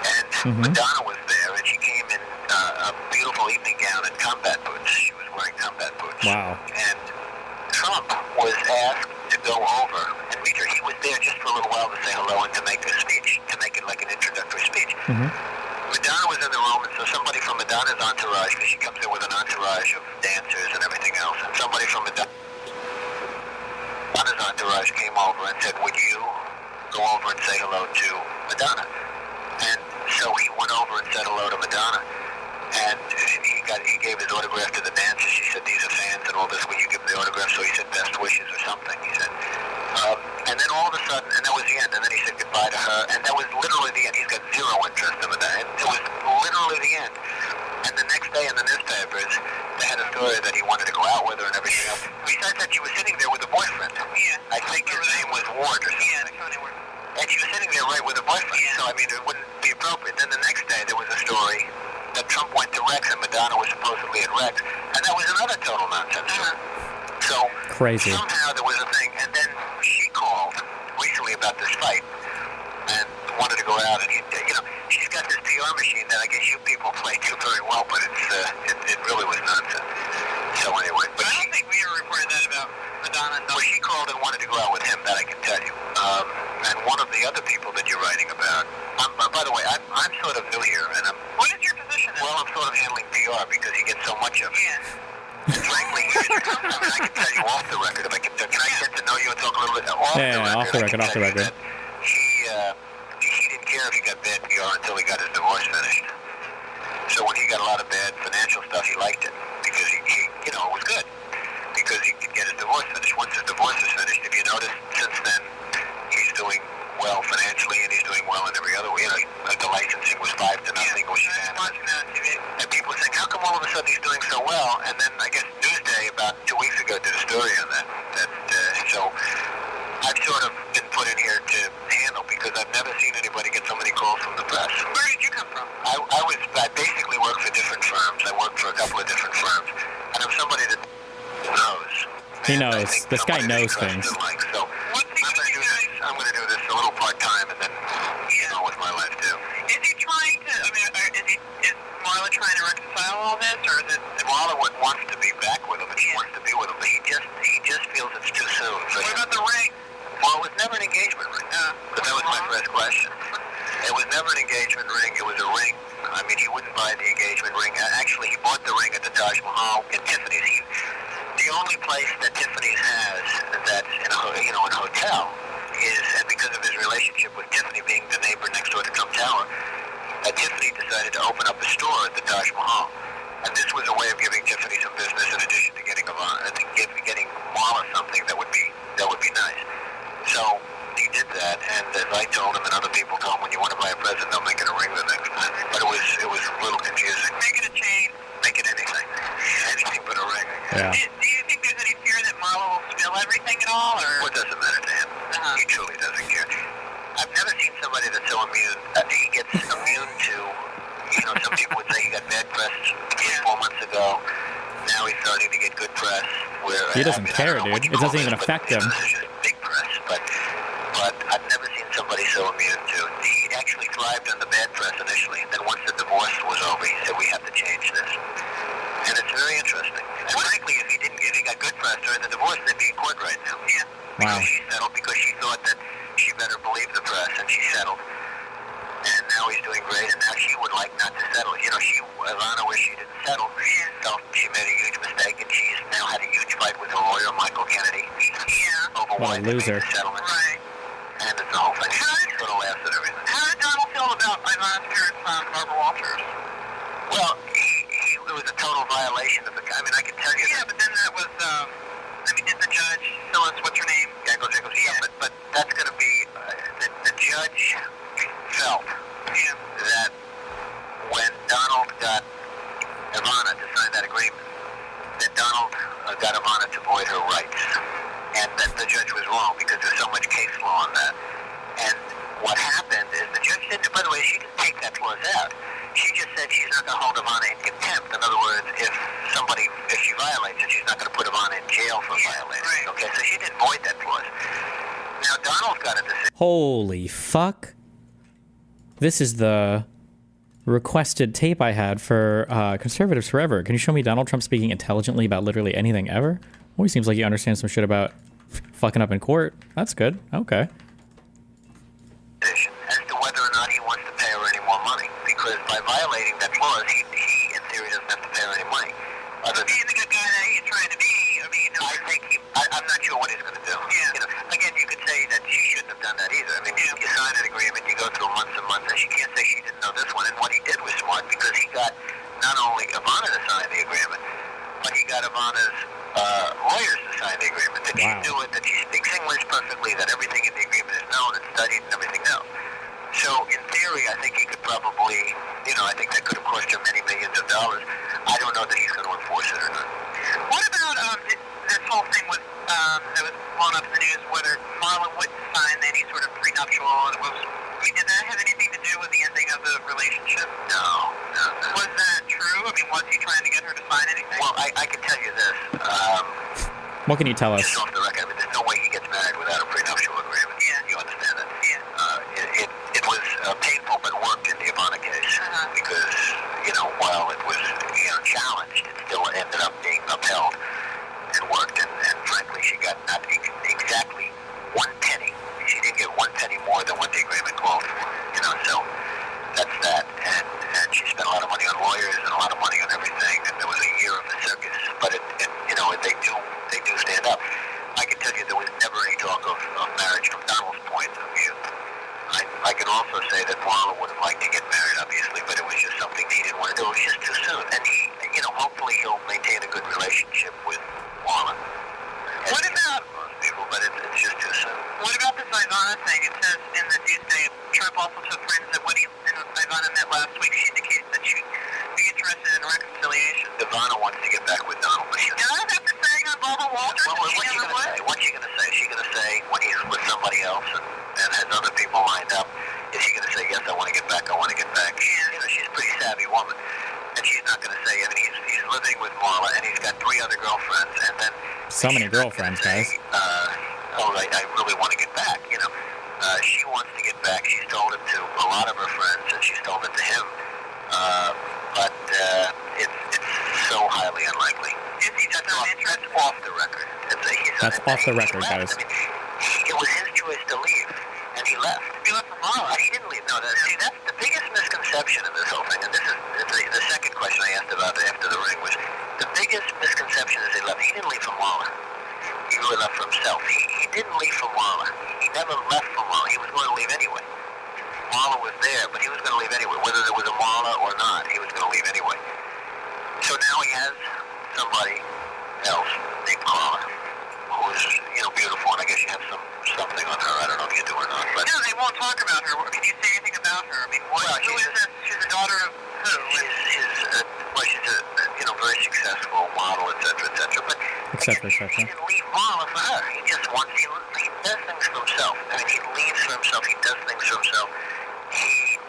And Madonna was there, and she came in a beautiful evening gown and combat boots. She was wearing combat boots. Wow. And Trump was asked to go over and meet her. He was there just for a little while to say hello and to make a speech, to make it like an introductory speech. Madonna was in the room, and so somebody from Madonna's entourage, because she comes in with an entourage of dancers and everything else, and somebody from Madonna's entourage came over and said, would you go over and say hello to Madonna? And so he went over and said hello to Madonna, and he gave his autograph to the dancers. She said, these are fans and all this, will you give them the autograph? So he said, best wishes or something, he said. And then all of a sudden, and that was the end, and then he said goodbye to her, and that was literally the end. He's got zero interest in that. It was literally the end. And the next day in the newspapers, they had a story that he wanted to go out with her and everything else. Besides that, she was sitting there with a boyfriend. Yeah. I think his name was Ward or something. Yeah, the Kanye Ward. And she was sitting there right with a boyfriend. Yeah. So, I mean, it wouldn't be appropriate. Then the next day, there was a story that Trump went to Rex, and Madonna was supposedly at Rex. And that was another total nonsense story. So, crazy. Somehow there was a thing. And then she called recently about this fight and wanted to go out. And, she's got this PR machine that I guess you people play too very well, but it really was nonsense. So anyway. But I don't think we ever reported that about Madonna. Well, she called and wanted to go out with him, that I can tell you. And one of the other people that you're writing about, by the way, I'm sort of new here, and what is your position? Well, I'm sort of handling PR because he gets so much of it. Yeah. Frankly, I can tell you off the record. If I can I get to know you and talk a little bit off the record? Off the record. He didn't care if he got bad PR until he got his divorce finished. So when he got a lot of bad financial stuff, he liked it because he it was good because he could get his divorce finished. Once his divorce is finished, if you notice, since then he's doing well financially and he's doing well in every other way. The licensing was 5-0, which is and people think, how come all of a sudden he's doing so well? And then I guess Newsday about 2 weeks ago did a story on that. So I've sort of been put in here to handle because I've never seen anybody get so many calls from the press. Where did you come from? I basically worked for different firms. I worked for a couple of different firms, and I'm somebody that knows. He knows. This guy knows things. So I'm going to do this a little part-time and then get on with my life too. Is he trying to, is Marla trying to reconcile all this, or is it? Marla wants to be back with him and she wants to be with him, but he just feels it's too soon. So what about the ring? Well, it was never an engagement ring. But that was my first question. It was never an engagement ring. It was a ring. I mean, he wouldn't buy the engagement ring. Actually, he bought the ring at the Taj Mahal in Tiffany's. The only place that Tiffany's has that's in a hotel is, and because of his relationship with Tiffany being the neighbor next door to Trump Tower, Tiffany decided to open up a store at the Taj Mahal. And this was a way of giving Tiffany some business in addition to getting Marla something that would be nice. So he did that, and as I told him and other people told him, when you want to buy a present, they'll make it a ring the next time. But it was a little confusing. Make it a chain, make it anything. Anything but a ring. Yeah. Do you think there's any fear that Marla will spill everything at all, or? What doesn't matter to him? He truly doesn't care. I've never seen somebody that's so immune. He gets immune to, some people would say he got bad press 3-4 months ago. Now he's starting to get good press. He doesn't care, dude. It doesn't even affect him. This is big press, but I've never seen somebody so immune to. He actually thrived on the bad press initially. Then once the divorce was over, he said, we have to change this. And it's very interesting. And frankly, if he got good press during the divorce, they'd be in court right now. Yeah. Because she settled, because she thought that she better believe the press, and she settled. And now he's doing great, and now she would like not to settle. Ivana wished she didn't settle. She felt she made a huge mistake, and she's now had a huge fight with her lawyer, Michael Kennedy. Yeah. Over why they made the settlement. Right. And it's the whole thing. She sort of laughs at everything. How did Donald feel about Ivana's parents, Barbara Walters? Well, it was a total violation of the. I mean, I can tell you. Yeah, but then that was. Did the judge tell us what's her name? Jangles. Yeah, but that's going to be the judge felt that when Donald got Ivana to sign that agreement, that Donald got Ivana to void her rights, and that the judge was wrong because there's so much case law on that. And what happened is the judge did. By the way, she didn't take that clause out. She just said she's not going to hold Ivana in contempt. In other words, if she violates it, she's not going to put Ivana in jail for violating it. Okay, so she didn't void that clause. Now, Donald's got a decision. Holy fuck. This is the requested tape I had for Conservatives Forever. Can you show me Donald Trump speaking intelligently about literally anything ever? Always seems like he understands some shit about fucking up in court. That's good. Okay. As to whether or not he wants to pay her any more money, because by violating that clause, he in theory doesn't have to pay her any money. Being the good guy that he's trying to be, I think I'm not sure what he's going to do. Yeah. Again, you could say that she shouldn't have done that either. I mean, you sign an agreement, you go through months and months, and she can't say she didn't know this one. And what he did was smart, because he got not only Ivana to sign the agreement, but he got Ivana's lawyers to sign the agreement, that she knew it, that she speaks English perfectly, that everything in the agreement is known and studied and everything else. So, in theory, I think he could probably, I think that could have cost him many millions of dollars. I don't know that he's going to enforce it or not. What about this whole thing with, that was blown up in the news, whether Marla wouldn't sign any sort of prenuptial, did that have anything to do with the ending of the relationship? No. Was that true? Was he trying to get her to sign anything? Well, I can tell you this. What can you tell us? Just off the record, there's no way he gets married without a prenuptial agreement. Yeah. You understand that? Yeah. It was painful, but worked in the Ivana case because, while it was, challenged, it still ended up being upheld and worked. And frankly, she got not exactly 1 penny. She didn't get 1 penny more than what the agreement called for. So that's that. And she spent a lot of money on lawyers and a lot of money on everything. And there was a year of the circus. But they do stand up. I can tell you there was never any talk of marriage from Donald's point of view. I can also say that Marla would have liked to get married, obviously, but it was just something he didn't want to do. It was just too soon. And he, hopefully he'll maintain a good relationship with Marla. What about most people? But it's just too soon. What about this Ivana thing? It says in the Tuesday, Trump also took friends that when he and Ivana met last week, she indicated that she'd be interested in reconciliation. Ivana wants to get back with Donald. She does after saying on Barbara Walters. Well, what's she going to say? What's she going to say? Is she going to say when he's with somebody somebody else and has other people lined up, is she going to say, yes, I want to get back, I want to get back? She's a pretty savvy woman. And she's not going to say, I mean, he's living with Marla, and he's got 3 other girlfriends, and then... So many girlfriends, guys. I really want to get back, she wants to get back. She's told it to a lot of her friends, and she's told it to him. But it's so highly unlikely. That's off the record. That's off the record, guys. I mean, it was his choice to leave, and he left. He left from Marla. He didn't leave. No, see, that's the biggest misconception of this whole thing, and this is the second question I asked about after the ring was, the biggest misconception is he left. He didn't leave from Marla. He really left for himself. He didn't leave for Marla. He never left for Marla. He was going to leave anyway. Marla was there, but he was going to leave anyway. Whether there was a Marla or not, he was going to leave anyway. So now he has somebody else named Carla, who is, beautiful, and I guess you have something on her. I don't know if you do or not. But no, they won't talk about her. Can you say anything about her? I mean, who is this? She's the daughter of who? She's a very successful model, et cetera, but he didn't leave Marla for her. He just wants, he does things for himself. I mean, he leaves for himself, he does things for himself.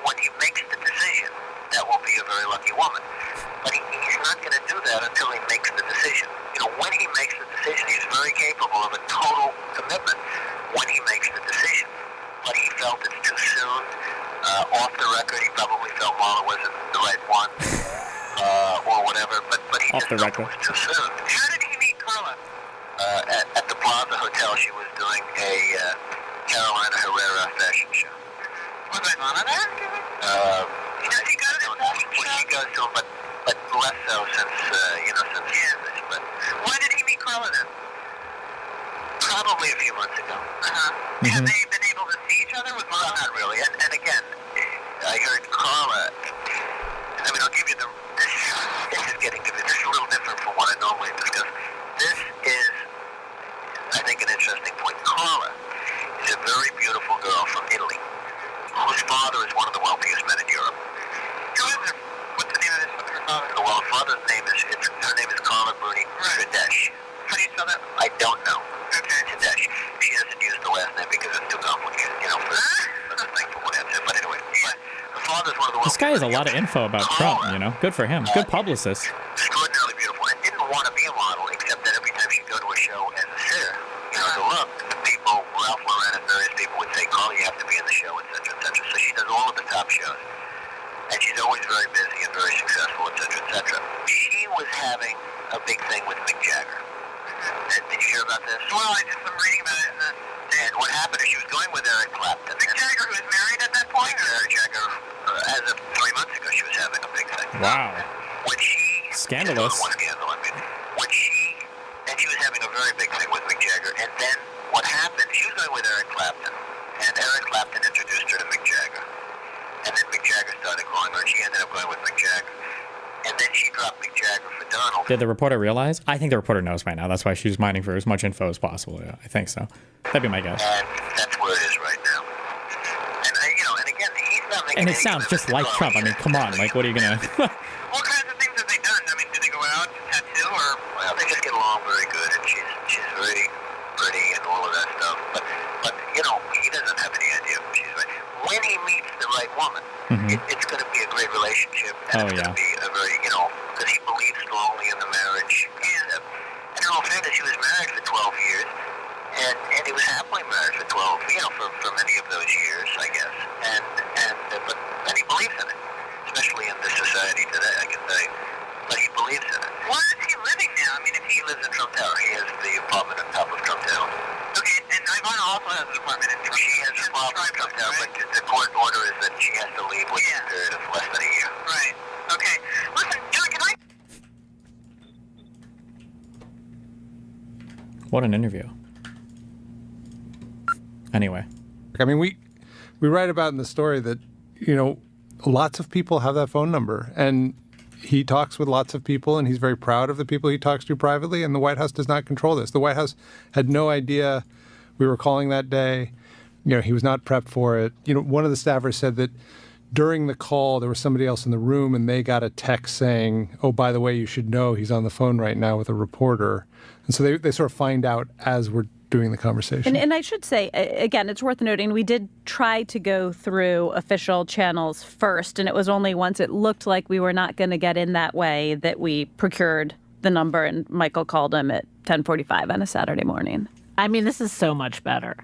When he makes the decision, that will be a very lucky woman. But he's not going to do that until he makes the decision. When he makes the decision, he's very capable of a total commitment when he makes the decision. But he felt it's too soon. Off the record, he probably felt Marla wasn't the right one, or whatever. But he off just the felt record. it was too soon. How did he meet Carla? At the Plaza Hotel, she was doing a Carolina Herrera fashion show. Was I on there? Has he got it in fashion show? Well, she goes to him, but less so since this. But when did he meet Carla then? Probably a few months ago. Have they been able to see each other? Well, not really. And again, I heard Carla. I mean, I'll give you this is getting to be. This is a little different from what I normally discuss. This is, I think, an interesting point. Carla is a very beautiful girl from Italy, whose father is one of the wealthiest men in Europe. What's the name of her father? Well, her father's name her name is Carla Bruni Tedeschi. How do you spell that? I don't know. Okay. Tedeschi. She doesn't use the last name because it's too complicated, for the thing, for what have you. But anyway, her father's one of the This wealthiest. guy has a lot of info about Trump, Good for him. Good publicist. Extraordinarily beautiful, and didn't want to be a model, except that every time she'd go to a show as a sitter, to look, the people, Ralph Lauren and various people would say, Carla, you have to be in the show, et cetera, et cetera. So she does all of the top shows. And she's always very busy and very successful, et cetera, et cetera. She was having a big thing with Mick Jagger. Did you hear about this? Well, I'm reading about it. And what happened is she was going with Eric Clapton. Mick Jagger, who was married at that point? Mick Jagger, as of 3 months ago, she was having a big thing. Wow. When she... Scandalous. Scandal, I mean. And she was having a very big thing with Mick Jagger. And then what happened, she was going with Eric Clapton. And Eric Clapton introduced her to Mick Jagger. And then Mick Jagger started calling her, and she ended up going with Mick Jagger. And then she dropped Mick Jagger for Donald. Did the reporter realize? I think the reporter knows by now. That's why she's mining for as much info as possible. Yeah, I think so. That'd be my guess. And that's where it is right now. And, and again, he's not making And it sounds just like Trump. I mean, come on. Like, what are you going to... What kinds of things have they done? I mean, do they go out to tattoo or... Well, they just get along very good, and she's very pretty and all of that stuff. But he doesn't have any idea if she's right. When he meets the right woman, it's going to be a great relationship. And it's going to be a very, because he believes strongly in the marriage. And in all fairness, he was married for 12 years. And he was happily married for 12, for many of those years, I guess. And he believes in it, especially in this society today, I can say. But he believes in it. Where is he living now? I mean, if he lives in Trump Tower, he has the apartment on top of Trump Tower. Okay, and Ivana also has an apartment in Trump Tower. She has an apartment in Trump Tower, but the court order is that she has to leave within a period of less than a year. Right. Okay. Listen, John, can I... What an interview. Anyway. I mean, we write about in the story that, lots of people have that phone number, and he talks with lots of people, and he's very proud of the people he talks to privately, and the White House does not control this. The White House had no idea we were calling that day. He was not prepped for it. One of the staffers said that during the call, there was somebody else in the room, and they got a text saying, oh, by the way, you should know he's on the phone right now with a reporter. And so they sort of find out as we're doing the conversation. And I should say, again, it's worth noting, we did try to go through official channels first, and it was only once it looked like we were not going to get in that way that we procured the number, and Michael called him at 10:45 on a Saturday morning. I mean, this is so much better.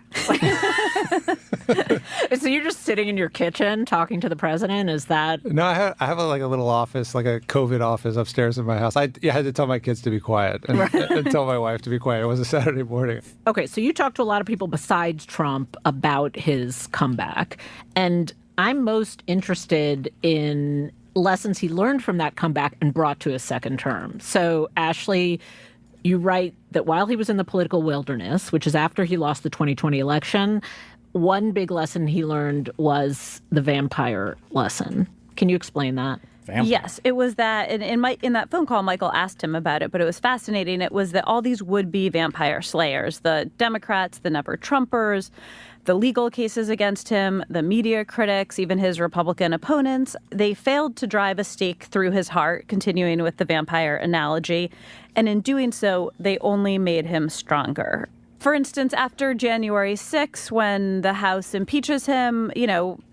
So you're just sitting in your kitchen talking to the president? Is that... No, I have a little office, like a COVID office upstairs in my house. I had to tell my kids to be quiet and tell my wife to be quiet. It was a Saturday morning. Okay, so you talked to a lot of people besides Trump about his comeback. And I'm most interested in lessons he learned from that comeback and brought to his second term. So, Ashley, you write that while he was in the political wilderness, which is after he lost the 2020 election, one big lesson he learned was the vampire lesson. Can you explain that? Yes, it was that in that phone call, Michael asked him about it, but it was fascinating. It was that all these would-be vampire slayers, the Democrats, the never-Trumpers, the legal cases against him, the media critics, even his Republican opponents, they failed to drive a stake through his heart, continuing with the vampire analogy. And in doing so, they only made him stronger. For instance, after January 6th, when the House impeaches him,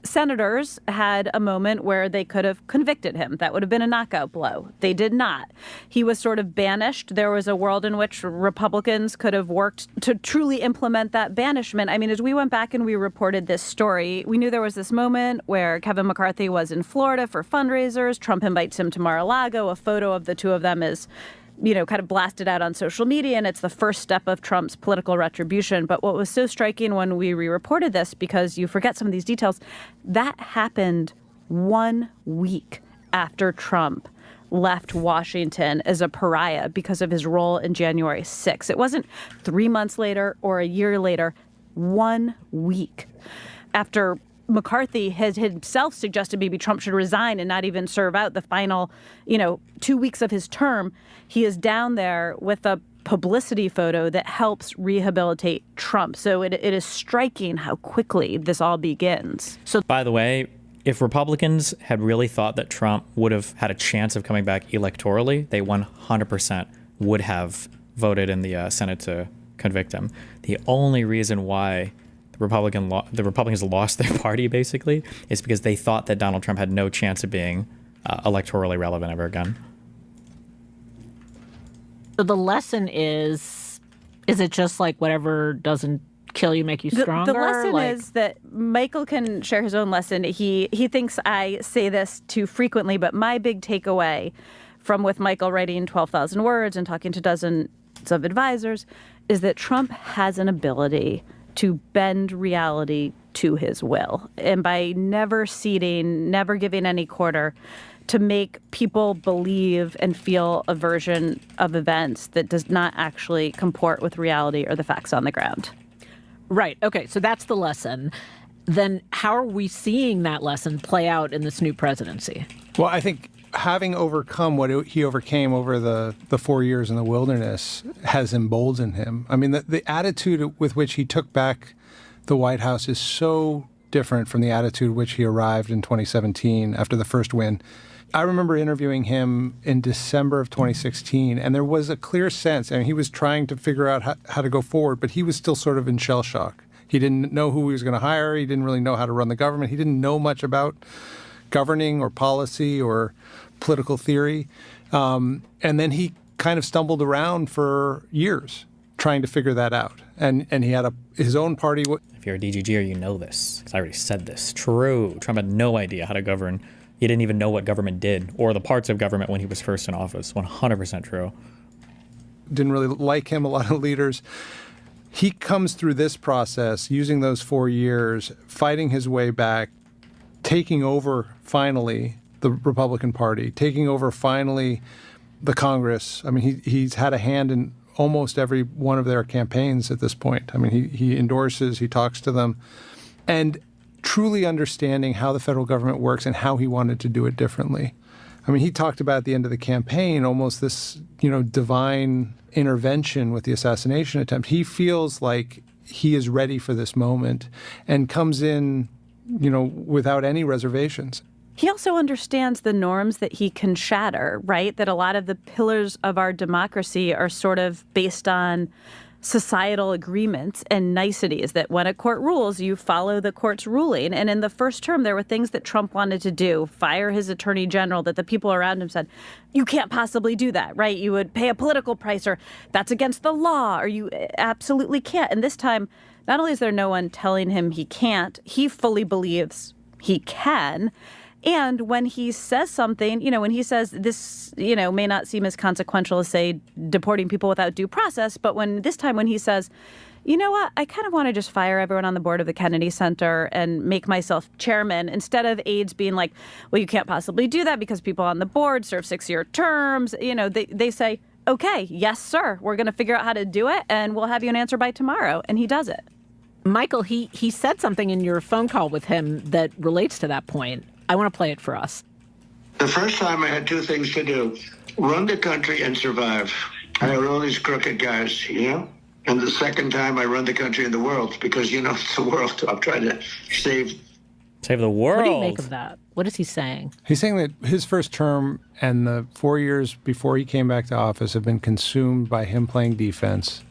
senators had a moment where they could have convicted him. That would have been a knockout blow. They did not. He was sort of banished. There was a world in which Republicans could have worked to truly implement that banishment. I mean, as we went back and we reported this story, we knew there was this moment where Kevin McCarthy was in Florida for fundraisers. Trump invites him to Mar-a-Lago. A photo of the two of them is kind of blasted out on social media, and it's the first step of Trump's political retribution. But what was so striking when we re-reported this, because you forget some of these details, that happened 1 week after Trump left Washington as a pariah because of his role in January 6th. It wasn't 3 months later or a year later, 1 week after McCarthy has himself suggested maybe Trump should resign and not even serve out the final, 2 weeks of his term. He is down there with a publicity photo that helps rehabilitate Trump. So it is striking how quickly this all begins. So, by the way, if Republicans had really thought that Trump would have had a chance of coming back electorally, they 100% would have voted in the Senate to convict him. The only reason why the Republicans lost their party, basically, is because they thought that Donald Trump had no chance of being electorally relevant ever again. So the lesson is it just like whatever doesn't kill you make you stronger? The lesson is that Michael can share his own lesson. He thinks I say this too frequently, but my big takeaway from with Michael writing 12,000 words and talking to dozens of advisors is that Trump has an ability to bend reality to his will. And by never ceding, never giving any quarter, to make people believe and feel a version of events that does not actually comport with reality or the facts on the ground. Right. Okay. So that's the lesson. Then how are we seeing that lesson play out in this new presidency? Well, I think having overcome what he overcame over the 4 years in the wilderness has emboldened him. I mean, the attitude with which he took back the White House is so different from the attitude with which he arrived in 2017 after the first win. I remember interviewing him in December of 2016, and there was a clear sense, he was trying to figure out how to go forward, but he was still sort of in shell shock. He didn't know who he was going to hire. He didn't really know how to run the government. He didn't know much about governing or policy or political theory. And then he kind of stumbled around for years trying to figure that out. And he had his own party. If you're a DGGer, you know this, because I already said this. True. Trump had no idea how to govern. He didn't even know what government did or the parts of government when he was first in office. 100% true. Didn't really like him, a lot of leaders. He comes through this process, using those 4 years, fighting his way back, taking over, finally, the Republican Party, taking over, finally, the Congress. I mean, he's had a hand in almost every one of their campaigns at this point. I mean, he endorses, he talks to them. And truly understanding how the federal government works and how he wanted to do it differently. I mean, he talked about at the end of the campaign almost this, divine intervention with the assassination attempt. He feels like he is ready for this moment and comes in, without any reservations. He also understands the norms that he can shatter, right? That a lot of the pillars of our democracy are sort of based on societal agreements and niceties that when a court rules, you follow the court's ruling. And in the first term, there were things that Trump wanted to do, fire his attorney general, that the people around him said, you can't possibly do that, right? You would pay a political price, or that's against the law, or you absolutely can't. And this time, not only is there no one telling him he can't, he fully believes he can. And when he says something, when he says this, may not seem as consequential as, say, deporting people without due process, but when he says, you know what, I kind of want to just fire everyone on the board of the Kennedy Center and make myself chairman, instead of aides being like, well, you can't possibly do that because people on the board serve 6-year terms. They say, okay, yes, sir, we're going to figure out how to do it, and we'll have you an answer by tomorrow. And he does it. Michael, he said something in your phone call with him that relates to that point. I want to play it for us. The first time I had two things to do: run the country and survive. I had all these crooked guys, And the second time I run the country and the world, because, it's the world. I'm trying to save the world. What do you make of that? What is he saying? He's saying that his first term and the 4 years before he came back to office have been consumed by him playing defense,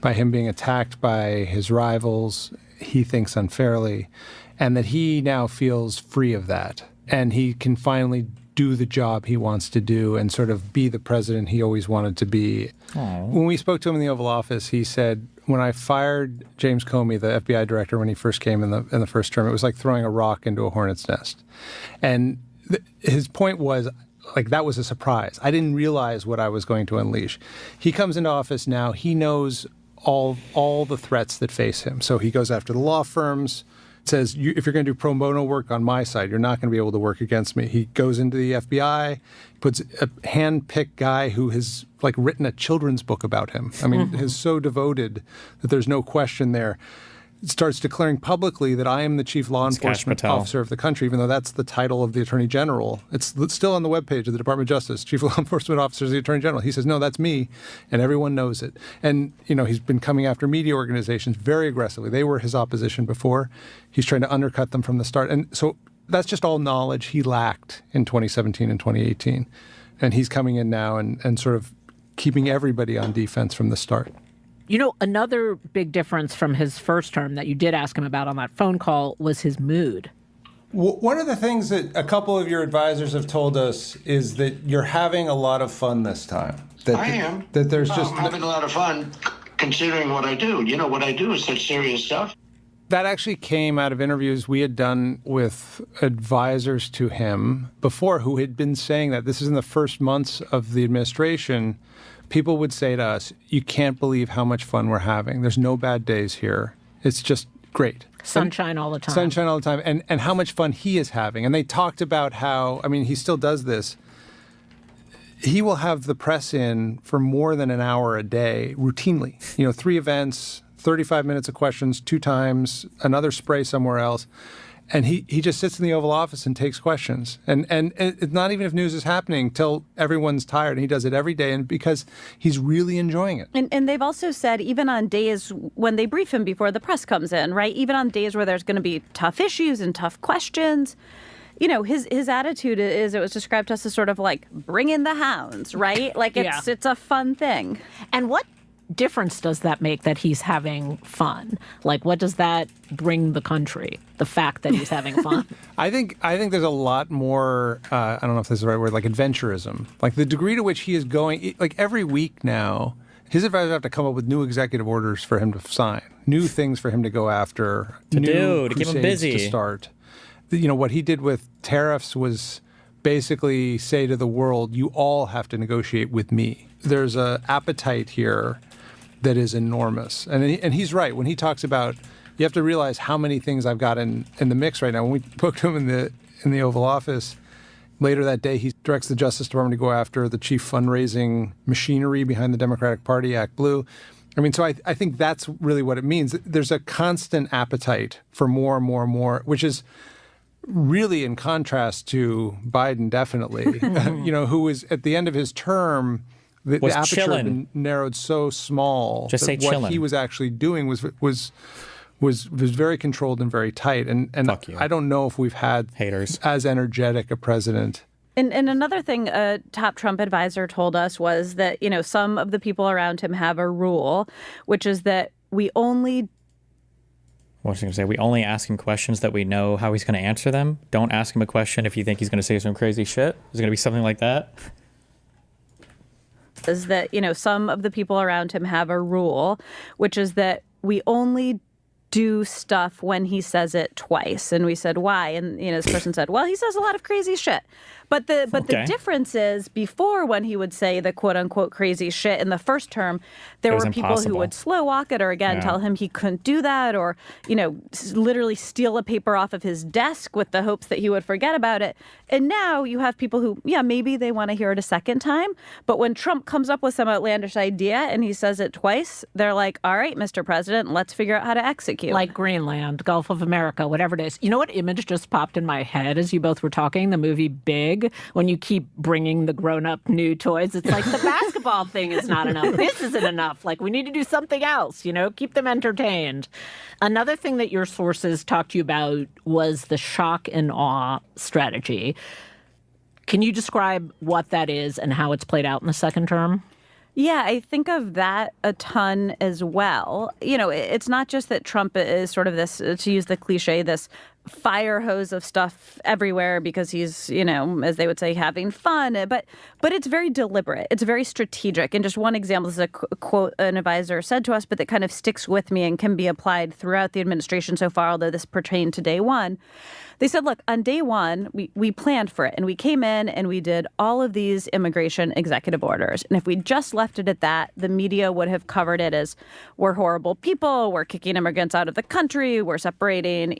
by him being attacked by his rivals, he thinks unfairly, and that he now feels free of that. And he can finally do the job he wants to do and sort of be the president he always wanted to be. Aww. When we spoke to him in the Oval Office, he said, when I fired James Comey, the FBI director, when he first came in the first term, it was like throwing a rock into a hornet's nest. And his point was, that was a surprise. I didn't realize what I was going to unleash. He comes into office now, he knows all the threats that face him. So he goes after the law firms, says, if you're going to do pro bono work on my side, you're not going to be able to work against me. He goes into the FBI, puts a hand-picked guy who has written a children's book about him. I mean, is so devoted that there's no question there. Starts declaring publicly that I am the chief law enforcement officer of the country, even though that's the title of the attorney general. It's still on the webpage of the Department of Justice, chief law enforcement officer is the attorney general. He says, no, that's me, and everyone knows it. And, he's been coming after media organizations very aggressively. They were his opposition before. He's trying to undercut them from the start. And so that's just all knowledge he lacked in 2017 and 2018. And he's coming in now and sort of keeping everybody on defense from the start. Another big difference from his first term that you did ask him about on that phone call was his mood. One of the things that a couple of your advisors have told us is that you're having a lot of fun this time. I am. That there's just... I'm having a lot of fun considering what I do. What I do is such serious stuff. That actually came out of interviews we had done with advisors to him before, who had been saying that this is in the first months of the administration. People would say to us, you can't believe how much fun we're having. There's no bad days here. It's just great. Sunshine all the time. Sunshine all the time. And how much fun he is having. And they talked about how, he still does this. He will have the press in for more than an hour a day, routinely. 3 events, 35 minutes of questions, 2 times, another spray somewhere else. And he just sits in the Oval Office and takes questions. And it's not even if news is happening till everyone's tired. And he does it every day, and because he's really enjoying it. And they've also said, even on days when they brief him before the press comes in, right? Even on days where there's going to be tough issues and tough questions, his attitude is, it was described to us as sort of like, bring in the hounds, right? It's a fun thing. And what difference does that make that he's having fun? What does that bring the country? The fact that he's having fun? I think there's a lot more, I don't know if this is the right word, adventurism. The degree to which he is going, every week now, his advisors have to come up with new executive orders for him to sign, new things for him to go after, to keep him busy. To start. What he did with tariffs was basically say to the world, you all have to negotiate with me. There's an appetite here that is enormous. And he's right. When he talks about, you have to realize how many things I've got in the mix right now. When we spoke to him in the Oval Office, later that day, he directs the Justice Department to go after the chief fundraising machinery behind the Democratic Party, Act Blue. So I think that's really what it means. There's a constant appetite for more and more and more, which is really in contrast to Biden, definitely, who is at the end of his term, the aperture had been narrowed so small that what chillin'. He was actually doing was very controlled and very tight. And I don't know if we've had haters as energetic a president And another thing a top Trump advisor told us was that, some of the people around him have a rule, which is that we only We only ask him questions that we know how he's going to answer them. Don't ask him a question if you think he's going to say some crazy shit. Is it going to be something like that? Is that, some of the people around him have a rule, which is that we only do stuff when he says it twice. And we said, why? And, this person said, well, he says a lot of crazy shit. But the difference is before, when he would say the quote unquote crazy shit in the first term, there were people who would slow walk it or tell him he couldn't do that, or, literally steal a paper off of his desk with the hopes that he would forget about it. And now you have people who, maybe they want to hear it a second time. But when Trump comes up with some outlandish idea and he says it twice, they're like, all right, Mr. President, let's figure out how to execute. Like Greenland, Gulf of America, whatever it is. You know what image just popped in my head as you both were talking? The movie Big. When you keep bringing the grown-up new toys, it's like the basketball thing is not enough. This isn't enough. Like, we need to do something else, keep them entertained. Another thing that your sources talked to you about was the shock and awe strategy. Can you describe what that is and how it's played out in the second term? Yeah, I think of that a ton as well. It's not just that Trump is sort of this, to use the cliche, this fire hose of stuff everywhere because he's, as they would say, having fun. But it's very deliberate. It's very strategic. And just one example is a quote an advisor said to us, but that kind of sticks with me and can be applied throughout the administration so far, although this pertained to day one. They said, look, on day one, we planned for it, and we came in and we did all of these immigration executive orders. And if we just left it at that, the media would have covered it as we're horrible people, we're kicking immigrants out of the country, we're separating,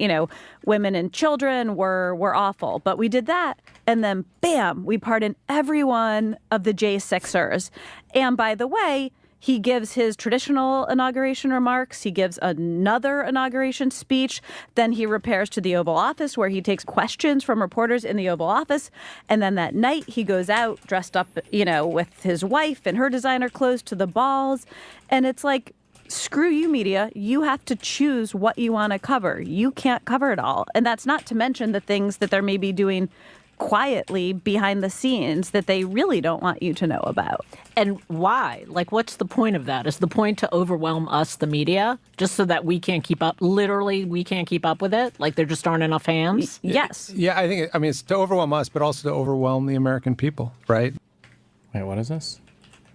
women and children, we're awful. But we did that, and then bam, we pardon every one of the J6ers. And by the way, he gives his traditional inauguration remarks. He gives another inauguration speech. Then he repairs to the Oval Office where he takes questions from reporters in the Oval Office. And then that night he goes out dressed up, with his wife and her designer clothes to the balls. And it's like, screw you, media. You have to choose what you want to cover. You can't cover it all. And that's not to mention the things that they're maybe doing quietly behind the scenes that they really don't want you to know about. And why? Like, what's the point of that? Is the point to overwhelm us, the media, just so that we can't keep up? Literally, we can't keep up with it? Like, there just aren't enough hands? Yes. Yeah, I mean, it's to overwhelm us, but also to overwhelm the American people, right? Wait, what is this?